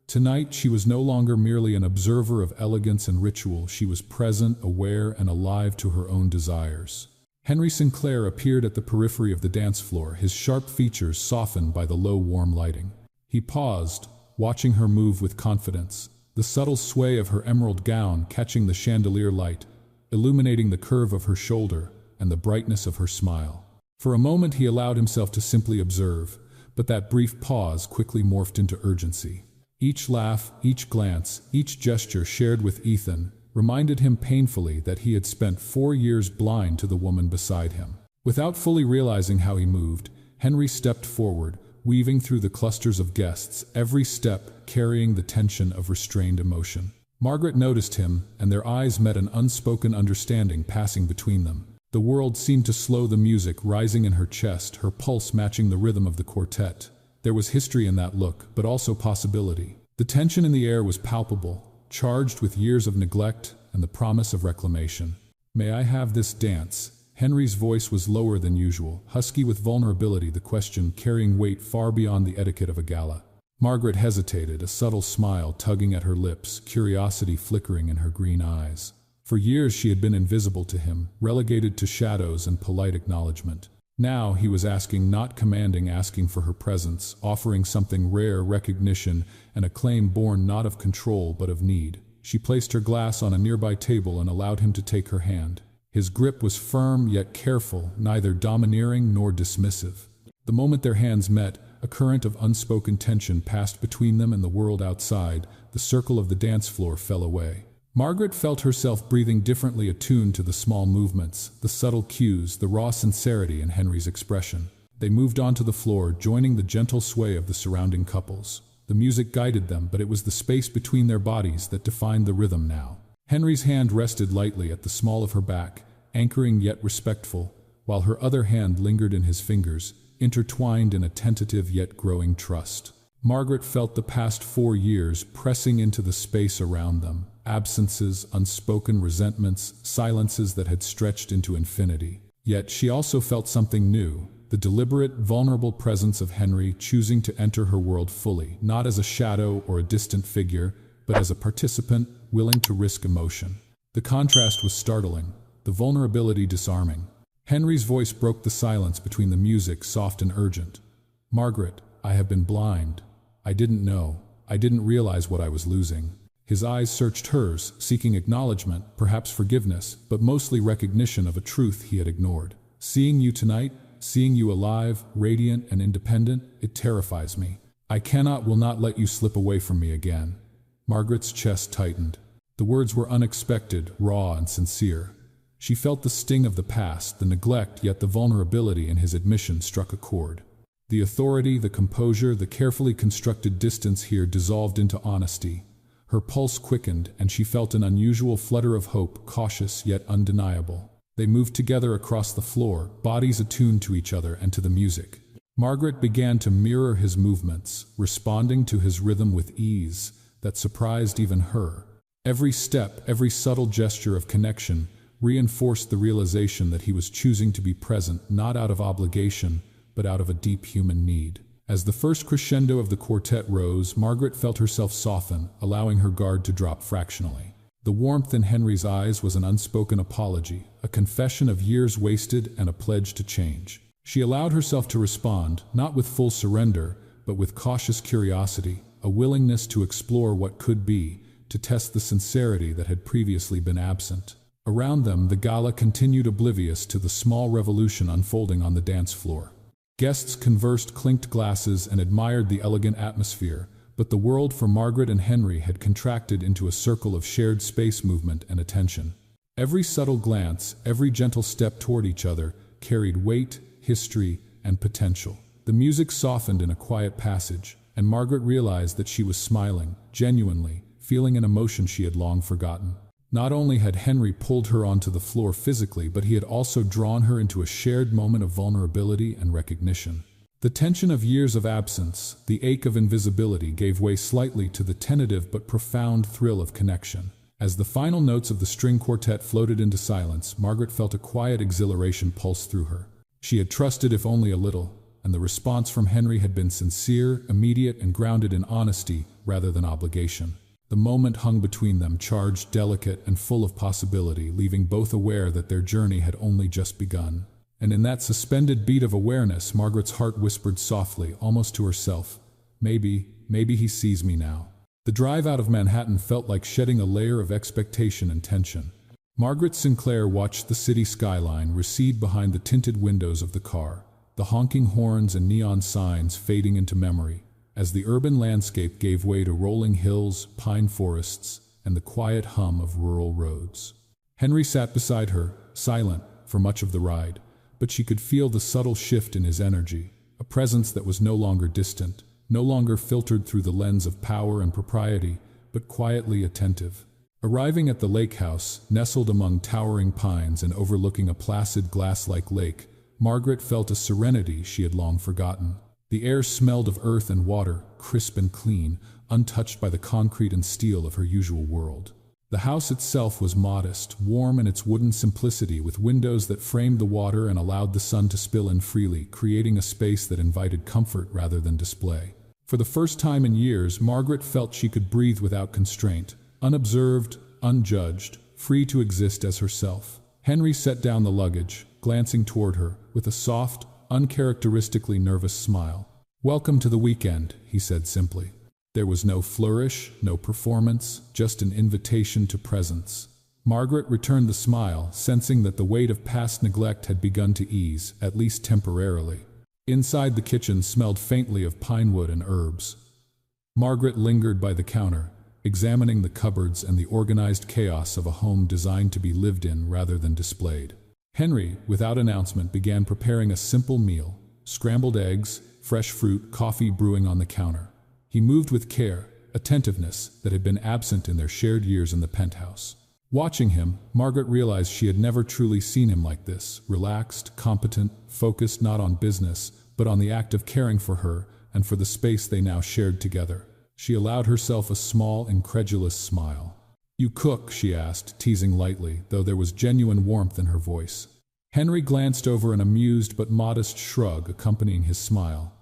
Tonight, she was no longer merely an observer of elegance and ritual, she was present, aware, and alive to her own desires. Henry Sinclair appeared at the periphery of the dance floor, his sharp features softened by the low, warm lighting. He paused, watching her move with confidence, the subtle sway of her emerald gown catching the chandelier light, illuminating the curve of her shoulder and the brightness of her smile. For a moment he allowed himself to simply observe, but that brief pause quickly morphed into urgency. Each laugh, each glance, each gesture shared with Ethan reminded him painfully that he had spent 4 years blind to the woman beside him. Without fully realizing how he moved, Henry stepped forward, weaving through the clusters of guests, every step carrying the tension of restrained emotion. Margaret noticed him, and their eyes met, an unspoken understanding passing between them. The world seemed to slow, the music rising in her chest, her pulse matching the rhythm of the quartet. There was history in that look, but also possibility. The tension in the air was palpable, charged with years of neglect and the promise of reclamation. "May I have this dance?" Henry's voice was lower than usual, husky with vulnerability, the question carrying weight far beyond the etiquette of a gala. Margaret hesitated, a subtle smile tugging at her lips, curiosity flickering in her green eyes. For years she had been invisible to him, relegated to shadows and polite acknowledgement. Now he was asking, not commanding, asking for her presence, offering something rare, recognition, and a claim born not of control but of need. She placed her glass on a nearby table and allowed him to take her hand. His grip was firm yet careful, neither domineering nor dismissive. The moment their hands met, a current of unspoken tension passed between them and the world outside. The circle of the dance floor fell away. Margaret felt herself breathing differently, attuned to the small movements, the subtle cues, the raw sincerity in Henry's expression. They moved onto the floor, joining the gentle sway of the surrounding couples. The music guided them, but it was the space between their bodies that defined the rhythm now. Henry's hand rested lightly at the small of her back, anchoring yet respectful, while her other hand lingered in his fingers, intertwined in a tentative yet growing trust. Margaret felt the past 4 years pressing into the space around them, absences, unspoken resentments, silences that had stretched into infinity. Yet she also felt something new, the deliberate, vulnerable presence of Henry choosing to enter her world fully, not as a shadow or a distant figure, but as a participant willing to risk emotion. The contrast was startling, the vulnerability disarming. Henry's voice broke the silence between the music, soft and urgent. "Margaret, I have been blind. I didn't know. I didn't realize what I was losing." His eyes searched hers, seeking acknowledgement, perhaps forgiveness, but mostly recognition of a truth he had ignored. Seeing you tonight, seeing you alive, radiant and independent, it terrifies me. I will not let you slip away from me again. Margaret's chest tightened. The words were unexpected, raw and sincere. She felt the sting of the past, the neglect, yet the vulnerability in his admission struck a chord. The authority, the composure, the carefully constructed distance here dissolved into honesty. Her pulse quickened, and she felt an unusual flutter of hope, cautious yet undeniable. They moved together across the floor, bodies attuned to each other and to the music. Margaret began to mirror his movements, responding to his rhythm with ease that surprised even her. Every step, every subtle gesture of connection reinforced the realization that he was choosing to be present not out of obligation, but out of a deep human need. As the first crescendo of the quartet rose, Margaret felt herself soften, allowing her guard to drop fractionally. The warmth in Henry's eyes was an unspoken apology, a confession of years wasted and a pledge to change. She allowed herself to respond, not with full surrender, but with cautious curiosity, a willingness to explore what could be, to test the sincerity that had previously been absent. Around them, the gala continued oblivious to the small revolution unfolding on the dance floor. Guests conversed, clinked glasses, and admired the elegant atmosphere, but the world for Margaret and Henry had contracted into a circle of shared space, movement, and attention. Every subtle glance, every gentle step toward each other, carried weight, history, and potential. The music softened in a quiet passage, and Margaret realized that she was smiling, genuinely, feeling an emotion she had long forgotten. Not only had Henry pulled her onto the floor physically, but he had also drawn her into a shared moment of vulnerability and recognition. The tension of years of absence, the ache of invisibility, gave way slightly to the tentative but profound thrill of connection. As the final notes of the string quartet floated into silence, Margaret felt a quiet exhilaration pulse through her. She had trusted, if only a little, and the response from Henry had been sincere, immediate, and grounded in honesty rather than obligation. The moment hung between them, charged, delicate, and full of possibility, leaving both aware that their journey had only just begun. And in that suspended beat of awareness, Margaret's heart whispered softly, almost to herself, maybe he sees me now. The drive out of Manhattan felt like shedding a layer of expectation and tension. Margaret Sinclair watched the city skyline recede behind the tinted windows of the car, the honking horns and neon signs fading into memory, as the urban landscape gave way to rolling hills, pine forests, and the quiet hum of rural roads. Henry sat beside her, silent, for much of the ride, but she could feel the subtle shift in his energy, a presence that was no longer distant, no longer filtered through the lens of power and propriety, but quietly attentive. Arriving at the lake house, nestled among towering pines and overlooking a placid glass-like lake, Margaret felt a serenity she had long forgotten. The air smelled of earth and water, crisp and clean, untouched by the concrete and steel of her usual world. The house itself was modest, warm in its wooden simplicity, with windows that framed the water and allowed the sun to spill in freely, creating a space that invited comfort rather than display. For the first time in years, Margaret felt she could breathe without constraint, unobserved, unjudged, free to exist as herself. Henry set down the luggage, glancing toward her, with a soft, uncharacteristically nervous smile. "Welcome to the weekend," he said simply. There was no flourish, no performance, just an invitation to presence. Margaret returned the smile, sensing that the weight of past neglect had begun to ease, at least temporarily. Inside, the kitchen smelled faintly of pine wood and herbs. Margaret lingered by the counter, examining the cupboards and the organized chaos of a home designed to be lived in rather than displayed. Henry, without announcement, began preparing a simple meal: scrambled eggs, fresh fruit, coffee brewing on the counter. He moved with care, attentiveness that had been absent in their shared years in the penthouse. Watching him, Margaret realized she had never truly seen him like this, relaxed, competent, focused not on business, but on the act of caring for her and for the space they now shared together. She allowed herself a small, incredulous smile. "You cook?" she asked, teasing lightly, though there was genuine warmth in her voice. Henry glanced over an amused but modest shrug accompanying his smile.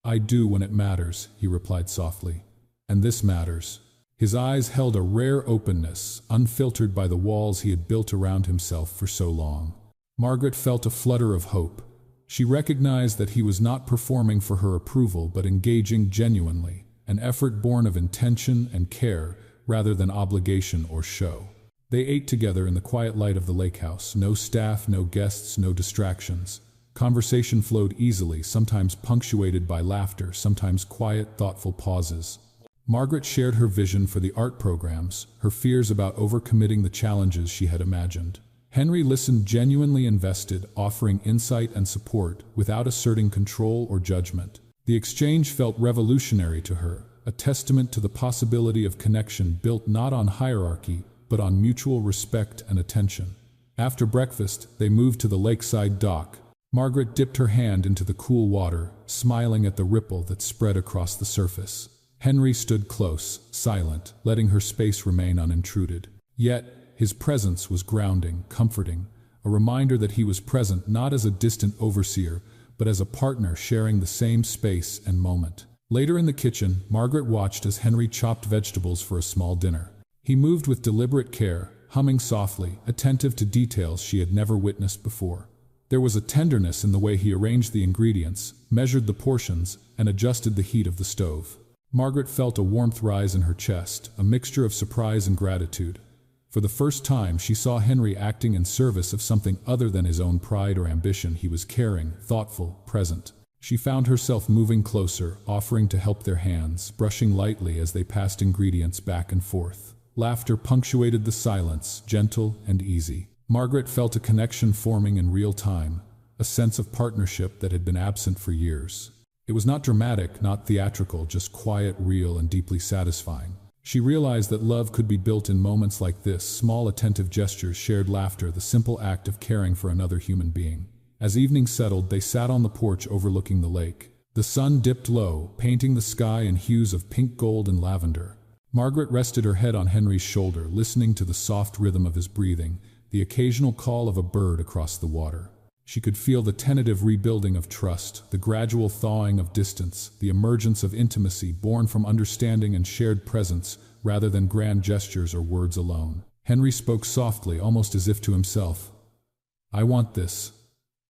"I do when it matters," he replied softly. "And this matters." His eyes held a rare openness, unfiltered by the walls he had built around himself for so long. Margaret felt a flutter of hope. She recognized that he was not performing for her approval but engaging genuinely, an effort born of intention and care rather than obligation or show. They ate together in the quiet light of the lake house. No staff, no guests, no distractions. Conversation flowed easily, sometimes punctuated by laughter, sometimes quiet, thoughtful pauses. Margaret shared her vision for the art programs, her fears about overcommitting the challenges she had imagined. Henry listened, genuinely invested, offering insight and support without asserting control or judgment. The exchange felt revolutionary to her, a testament to the possibility of connection built not on hierarchy, but on mutual respect and attention. After breakfast, they moved to the lakeside dock. Margaret dipped her hand into the cool water, smiling at the ripple that spread across the surface. Henry stood close, silent, letting her space remain unintruded. Yet, his presence was grounding, comforting, a reminder that he was present not as a distant overseer, but as a partner sharing the same space and moment. Later in the kitchen, Margaret watched as Henry chopped vegetables for a small dinner. He moved with deliberate care, humming softly, attentive to details she had never witnessed before. There was a tenderness in the way he arranged the ingredients, measured the portions, and adjusted the heat of the stove. Margaret felt a warmth rise in her chest, a mixture of surprise and gratitude. For the first time, she saw Henry acting in service of something other than his own pride or ambition. He was caring, thoughtful, present. She found herself moving closer, offering to help their hands, brushing lightly as they passed ingredients back and forth. Laughter punctuated the silence, gentle and easy. Margaret felt a connection forming in real time, a sense of partnership that had been absent for years. It was not dramatic, not theatrical, just quiet, real, and deeply satisfying. She realized that love could be built in moments like this, small attentive gestures, shared laughter, the simple act of caring for another human being. As evening settled, they sat on the porch overlooking the lake. The sun dipped low, painting the sky in hues of pink, gold, and lavender. Margaret rested her head on Henry's shoulder, listening to the soft rhythm of his breathing, the occasional call of a bird across the water. She could feel the tentative rebuilding of trust, the gradual thawing of distance, the emergence of intimacy born from understanding and shared presence rather than grand gestures or words alone. Henry spoke softly, almost as if to himself. "I want this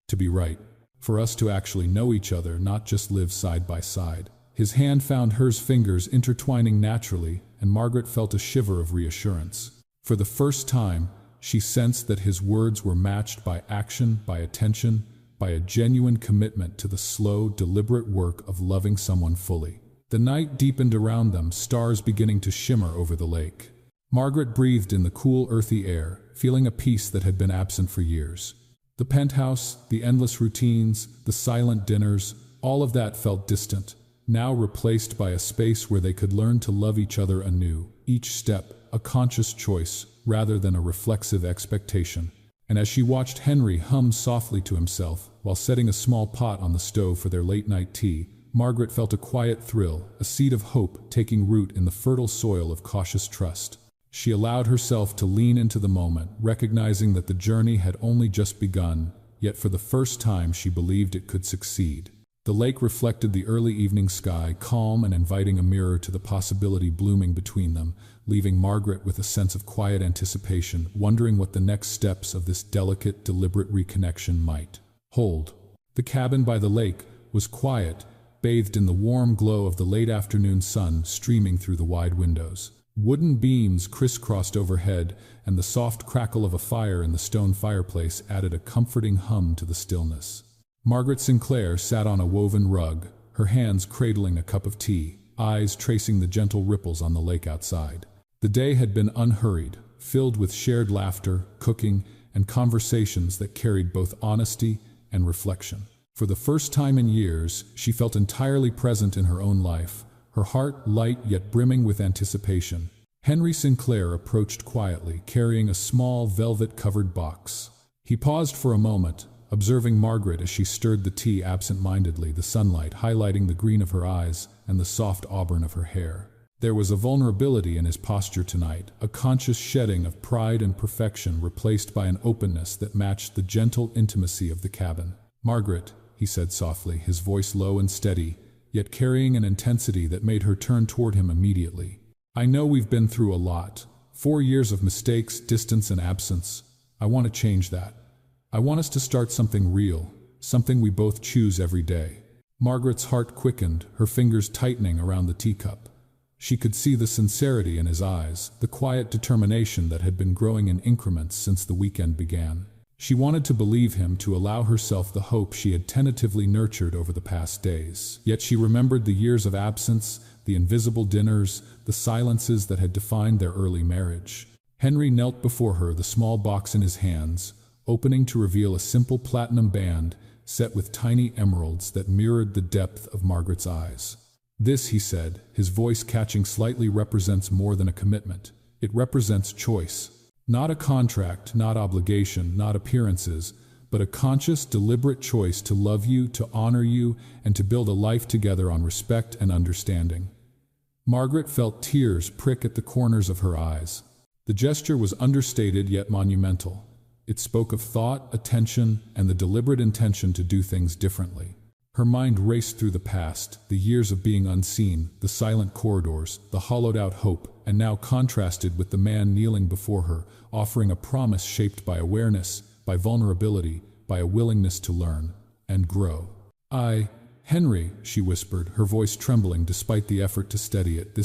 to be right, for us to actually know each other, not just live side by side." His hand found hers, fingers intertwining naturally, and Margaret felt a shiver of reassurance. For the first time, she sensed that his words were matched by action, by attention, by a genuine commitment to the slow, deliberate work of loving someone fully. The night deepened around them, stars beginning to shimmer over the lake. Margaret breathed in the cool, earthy air, feeling a peace that had been absent for years. The penthouse, the endless routines, the silent dinners, all of that felt distant, now replaced by a space where they could learn to love each other anew, each step a conscious choice rather than a reflexive expectation. And as she watched Henry hum softly to himself while setting a small pot on the stove for their late-night tea, Margaret felt a quiet thrill, a seed of hope taking root in the fertile soil of cautious trust. She allowed herself to lean into the moment, recognizing that the journey had only just begun, yet for the first time she believed it could succeed. The lake reflected the early evening sky, calm and inviting, a mirror to the possibility blooming between them, leaving Margaret with a sense of quiet anticipation, wondering what the next steps of this delicate, deliberate reconnection might hold. The cabin by the lake was quiet, bathed in the warm glow of the late afternoon sun streaming through the wide windows. Wooden beams crisscrossed overhead, and the soft crackle of a fire in the stone fireplace added a comforting hum to the stillness. Margaret Sinclair sat on a woven rug, her hands cradling a cup of tea, eyes tracing the gentle ripples on the lake outside. The day had been unhurried, filled with shared laughter, cooking, and conversations that carried both honesty and reflection. For the first time in years, she felt entirely present in her own life, her heart light yet brimming with anticipation. Henry Sinclair approached quietly, carrying a small velvet-covered box. He paused for a moment, observing Margaret as she stirred the tea absent-mindedly, the sunlight highlighting the green of her eyes and the soft auburn of her hair. There was a vulnerability in his posture tonight, a conscious shedding of pride and perfection replaced by an openness that matched the gentle intimacy of the cabin. "Margaret," he said softly, his voice low and steady, yet carrying an intensity that made her turn toward him immediately. "I know we've been through a lot. 4 years of mistakes, distance, and absence. I want to change that. I want us to start something real, something we both choose every day." Margaret's heart quickened, her fingers tightening around the teacup. She could see the sincerity in his eyes, the quiet determination that had been growing in increments since the weekend began. She wanted to believe him, to allow herself the hope she had tentatively nurtured over the past days. Yet she remembered the years of absence, the invisible dinners, the silences that had defined their early marriage. Henry knelt before her, the small box in his hands, opening to reveal a simple platinum band set with tiny emeralds that mirrored the depth of Margaret's eyes. "This," he said, his voice catching slightly, "represents more than a commitment. It represents choice. Not a contract, not obligation, not appearances, but a conscious, deliberate choice to love you, to honor you, and to build a life together on respect and understanding." Margaret felt tears prick at the corners of her eyes. The gesture was understated yet monumental. It spoke of thought, attention, and the deliberate intention to do things differently. Her mind raced through the past, the years of being unseen, the silent corridors, the hollowed-out hope, and now contrasted with the man kneeling before her, offering a promise shaped by awareness, by vulnerability, by a willingness to learn and grow. Henry," she whispered, her voice trembling despite the effort to steady it,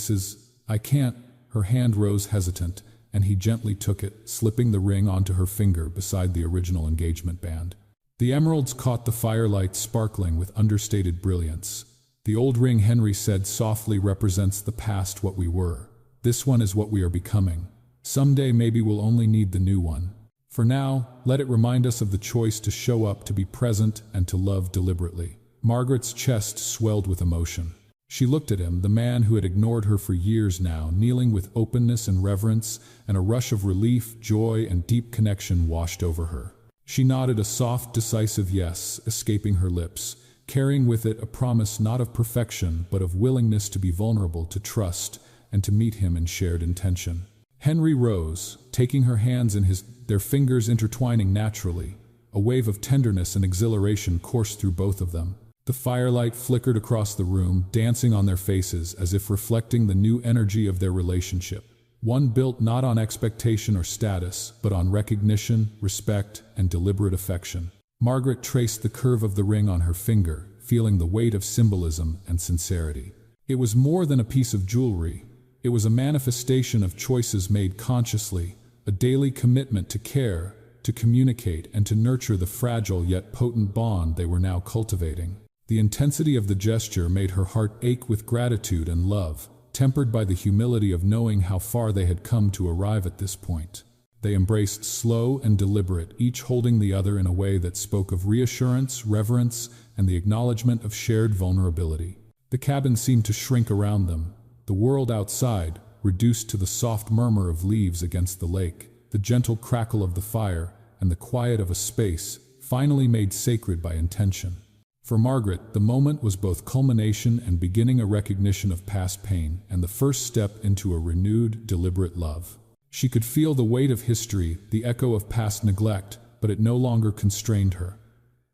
"I can't." Her hand rose hesitant, and he gently took it, slipping the ring onto her finger beside the original engagement band. The emeralds caught the firelight, sparkling with understated brilliance. "The old ring," Henry said softly, "represents the past, what we were. This one is what we are becoming. Someday maybe we'll only need the new one. For now, let it remind us of the choice to show up, to be present, and to love deliberately." Margaret's chest swelled with emotion. She looked at him, the man who had ignored her for years now, kneeling with openness and reverence, and a rush of relief, joy, and deep connection washed over her. She nodded a soft, decisive yes, escaping her lips, carrying with it a promise not of perfection, but of willingness to be vulnerable, to trust, and to meet him in shared intention. Henry rose, taking her hands in his, their fingers intertwining naturally. A wave of tenderness and exhilaration coursed through both of them. The firelight flickered across the room, dancing on their faces as if reflecting the new energy of their relationship. One built not on expectation or status, but on recognition, respect, and deliberate affection. Margaret traced the curve of the ring on her finger, feeling the weight of symbolism and sincerity. It was more than a piece of jewelry. It was a manifestation of choices made consciously, a daily commitment to care, to communicate, and to nurture the fragile yet potent bond they were now cultivating. The intensity of the gesture made her heart ache with gratitude and love, tempered by the humility of knowing how far they had come to arrive at this point. They embraced slow and deliberate, each holding the other in a way that spoke of reassurance, reverence, and the acknowledgement of shared vulnerability. The cabin seemed to shrink around them, the world outside, reduced to the soft murmur of leaves against the lake, the gentle crackle of the fire, and the quiet of a space, finally made sacred by intention. For Margaret, the moment was both culmination and beginning, a recognition of past pain, and the first step into a renewed, deliberate love. She could feel the weight of history, the echo of past neglect, but it no longer constrained her.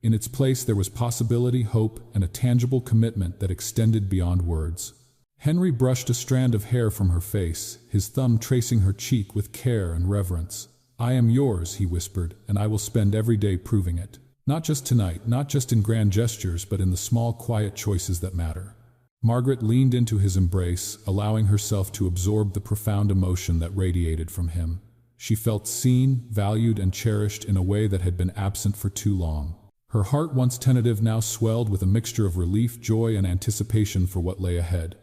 In its place there was possibility, hope, and a tangible commitment that extended beyond words. Henry brushed a strand of hair from her face, his thumb tracing her cheek with care and reverence. "I am yours," he whispered, "and I will spend every day proving it. Not just tonight, not just in grand gestures, but in the small, quiet choices that matter." Margaret leaned into his embrace, allowing herself to absorb the profound emotion that radiated from him. She felt seen, valued, and cherished in a way that had been absent for too long. Her heart, once tentative, now swelled with a mixture of relief, joy, and anticipation for what lay ahead.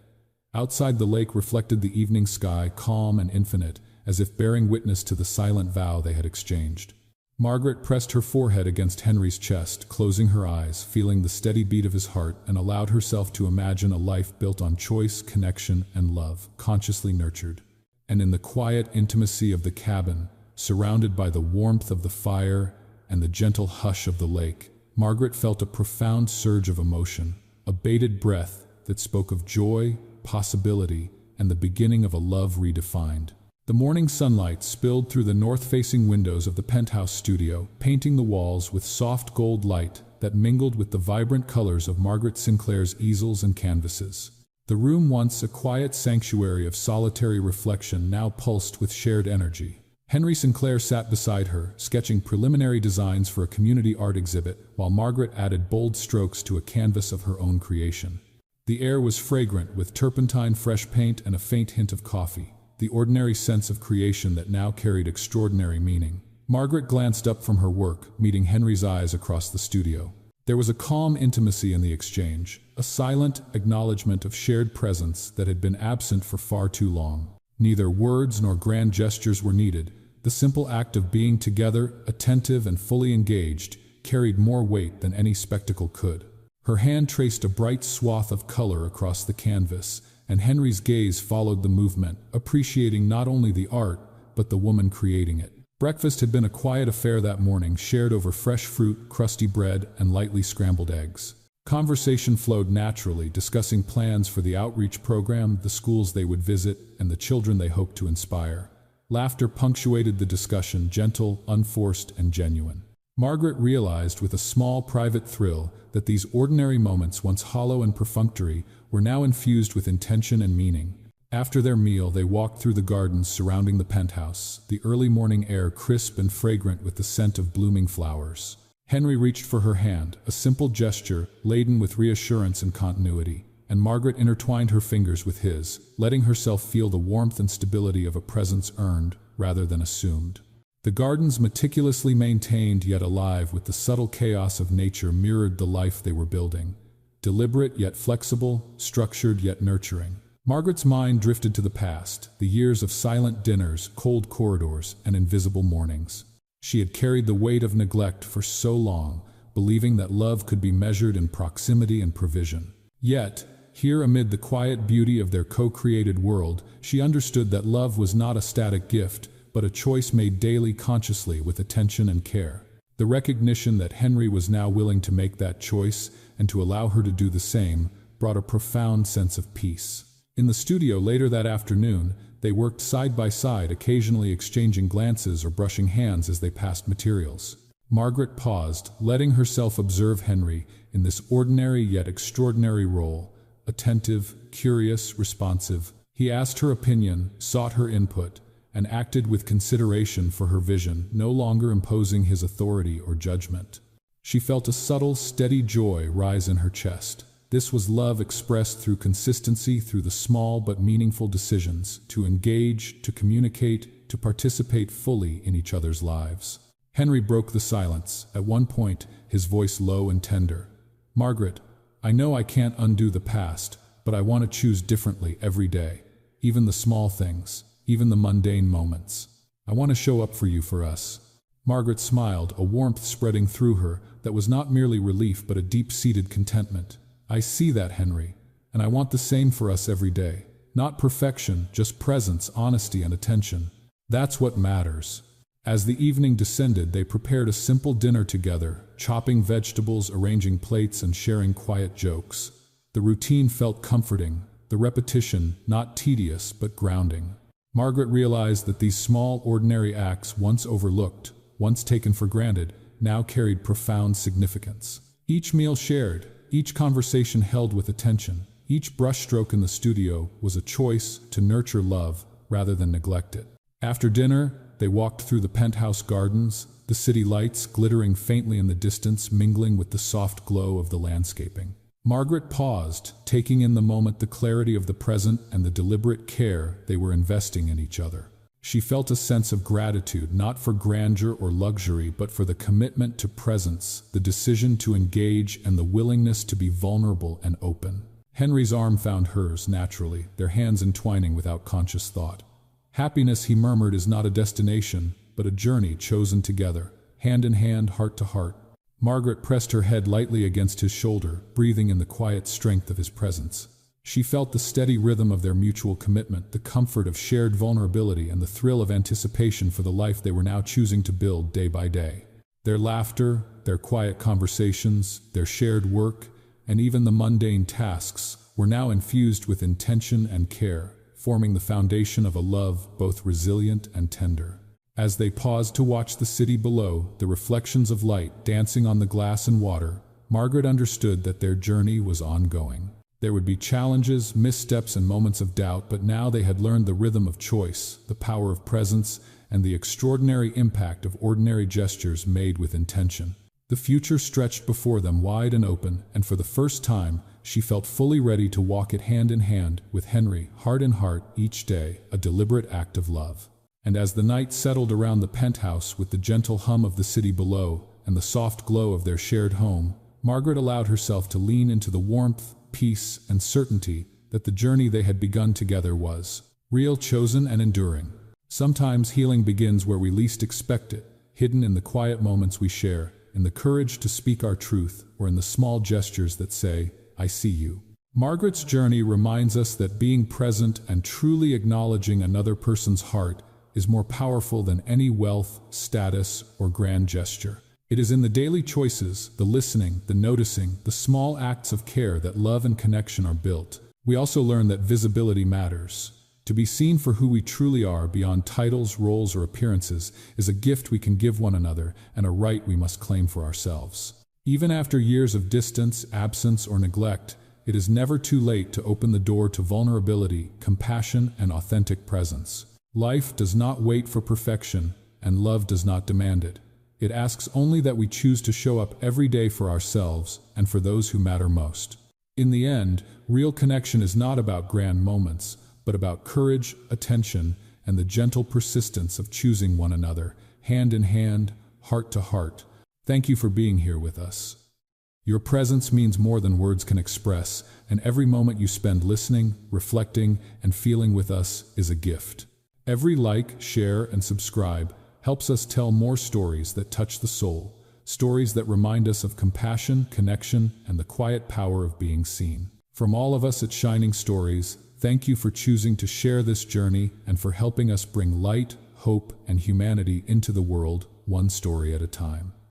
Outside, the lake reflected the evening sky, calm and infinite, as if bearing witness to the silent vow they had exchanged. Margaret pressed her forehead against Henry's chest, closing her eyes, feeling the steady beat of his heart, and allowed herself to imagine a life built on choice, connection, and love, consciously nurtured. And in the quiet intimacy of the cabin, surrounded by the warmth of the fire and the gentle hush of the lake, Margaret felt a profound surge of emotion, a bated breath that spoke of joy, possibility, and the beginning of a love redefined. The morning sunlight spilled through the north-facing windows of the penthouse studio, painting the walls with soft gold light that mingled with the vibrant colors of Margaret Sinclair's easels and canvases. The room, once a quiet sanctuary of solitary reflection, now pulsed with shared energy. Henry Sinclair sat beside her, sketching preliminary designs for a community art exhibit, while Margaret added bold strokes to a canvas of her own creation. The air was fragrant with turpentine, fresh paint, and a faint hint of coffee, the ordinary sense of creation that now carried extraordinary meaning. Margaret glanced up from her work, meeting Henry's eyes across the studio. There was a calm intimacy in the exchange, a silent acknowledgement of shared presence that had been absent for far too long. Neither words nor grand gestures were needed. The simple act of being together, attentive and fully engaged, carried more weight than any spectacle could. Her hand traced a bright swath of color across the canvas, and Henry's gaze followed the movement, appreciating not only the art, but the woman creating it. Breakfast had been a quiet affair that morning, shared over fresh fruit, crusty bread, and lightly scrambled eggs. Conversation flowed naturally, discussing plans for the outreach program, the schools they would visit, and the children they hoped to inspire. Laughter punctuated the discussion, gentle, unforced, and genuine. Margaret realized with a small private thrill that these ordinary moments, once hollow and perfunctory, were now infused with intention and meaning. After their meal, they walked through the gardens surrounding the penthouse, the early morning air crisp and fragrant with the scent of blooming flowers. Henry reached for her hand, a simple gesture laden with reassurance and continuity, and Margaret intertwined her fingers with his, letting herself feel the warmth and stability of a presence earned rather than assumed. The gardens, meticulously maintained yet alive with the subtle chaos of nature, mirrored the life they were building. Deliberate yet flexible, structured yet nurturing. Margaret's mind drifted to the past, the years of silent dinners, cold corridors, and invisible mornings. She had carried the weight of neglect for so long, believing that love could be measured in proximity and provision. Yet, here amid the quiet beauty of their co-created world, she understood that love was not a static gift, but a choice made daily consciously with attention and care. The recognition that Henry was now willing to make that choice and to allow her to do the same brought a profound sense of peace. In the studio later that afternoon, they worked side by side, occasionally exchanging glances or brushing hands as they passed materials. Margaret paused, letting herself observe Henry in this ordinary yet extraordinary role, attentive, curious, responsive. He asked her opinion, sought her input, and acted with consideration for her vision, no longer imposing his authority or judgment. She felt a subtle, steady joy rise in her chest. This was love expressed through consistency, through the small but meaningful decisions, to engage, to communicate, to participate fully in each other's lives. Henry broke the silence, at one point, his voice low and tender. "Margaret, I know I can't undo the past, but I want to choose differently every day. Even the small things, even the mundane moments. I want to show up for you, for us." Margaret smiled, a warmth spreading through her that was not merely relief but a deep-seated contentment. "I see that, Henry, and I want the same for us every day. Not perfection, just presence, honesty, and attention. That's what matters." As the evening descended, they prepared a simple dinner together, chopping vegetables, arranging plates, and sharing quiet jokes. The routine felt comforting, the repetition not tedious but grounding. Margaret realized that these small, ordinary acts, once overlooked, once taken for granted, now carried profound significance. Each meal shared, each conversation held with attention, each brushstroke in the studio was a choice to nurture love rather than neglect it. After dinner, they walked through the penthouse gardens, the city lights glittering faintly in the distance, mingling with the soft glow of the landscaping. Margaret paused, taking in the moment, the clarity of the present and the deliberate care they were investing in each other. She felt a sense of gratitude, not for grandeur or luxury, but for the commitment to presence, the decision to engage, and the willingness to be vulnerable and open. Henry's arm found hers naturally, their hands entwining without conscious thought. "Happiness," he murmured, "is not a destination, but a journey chosen together, hand in hand, heart to heart." Margaret pressed her head lightly against his shoulder, breathing in the quiet strength of his presence. She felt the steady rhythm of their mutual commitment, the comfort of shared vulnerability, and the thrill of anticipation for the life they were now choosing to build day by day. Their laughter, their quiet conversations, their shared work, and even the mundane tasks were now infused with intention and care, forming the foundation of a love both resilient and tender. As they paused to watch the city below, the reflections of light dancing on the glass and water, Margaret understood that their journey was ongoing. There would be challenges, missteps, and moments of doubt, but now they had learned the rhythm of choice, the power of presence, and the extraordinary impact of ordinary gestures made with intention. The future stretched before them wide and open, and for the first time, she felt fully ready to walk it hand in hand with Henry, heart in heart, each day, a deliberate act of love. And as the night settled around the penthouse with the gentle hum of the city below and the soft glow of their shared home, Margaret allowed herself to lean into the warmth, peace, and certainty that the journey they had begun together was real, chosen, and enduring. Sometimes healing begins where we least expect it, hidden in the quiet moments we share, in the courage to speak our truth, or in the small gestures that say, "I see you." Margaret's journey reminds us that being present and truly acknowledging another person's heart is more powerful than any wealth, status, or grand gesture. It is in the daily choices, the listening, the noticing, the small acts of care that love and connection are built. We also learn that visibility matters. To be seen for who we truly are beyond titles, roles, or appearances is a gift we can give one another and a right we must claim for ourselves. Even after years of distance, absence, or neglect, it is never too late to open the door to vulnerability, compassion, and authentic presence. Life does not wait for perfection, and love does not demand it. It asks only that we choose to show up every day for ourselves and for those who matter most. In the end, real connection is not about grand moments, but about courage, attention, and the gentle persistence of choosing one another, hand in hand, heart to heart. Thank you for being here with us. Your presence means more than words can express, and every moment you spend listening, reflecting, and feeling with us is a gift. Every like, share, and subscribe helps us tell more stories that touch the soul, stories that remind us of compassion, connection, and the quiet power of being seen. From all of us at Shining Stories, thank you for choosing to share this journey and for helping us bring light, hope, and humanity into the world, one story at a time.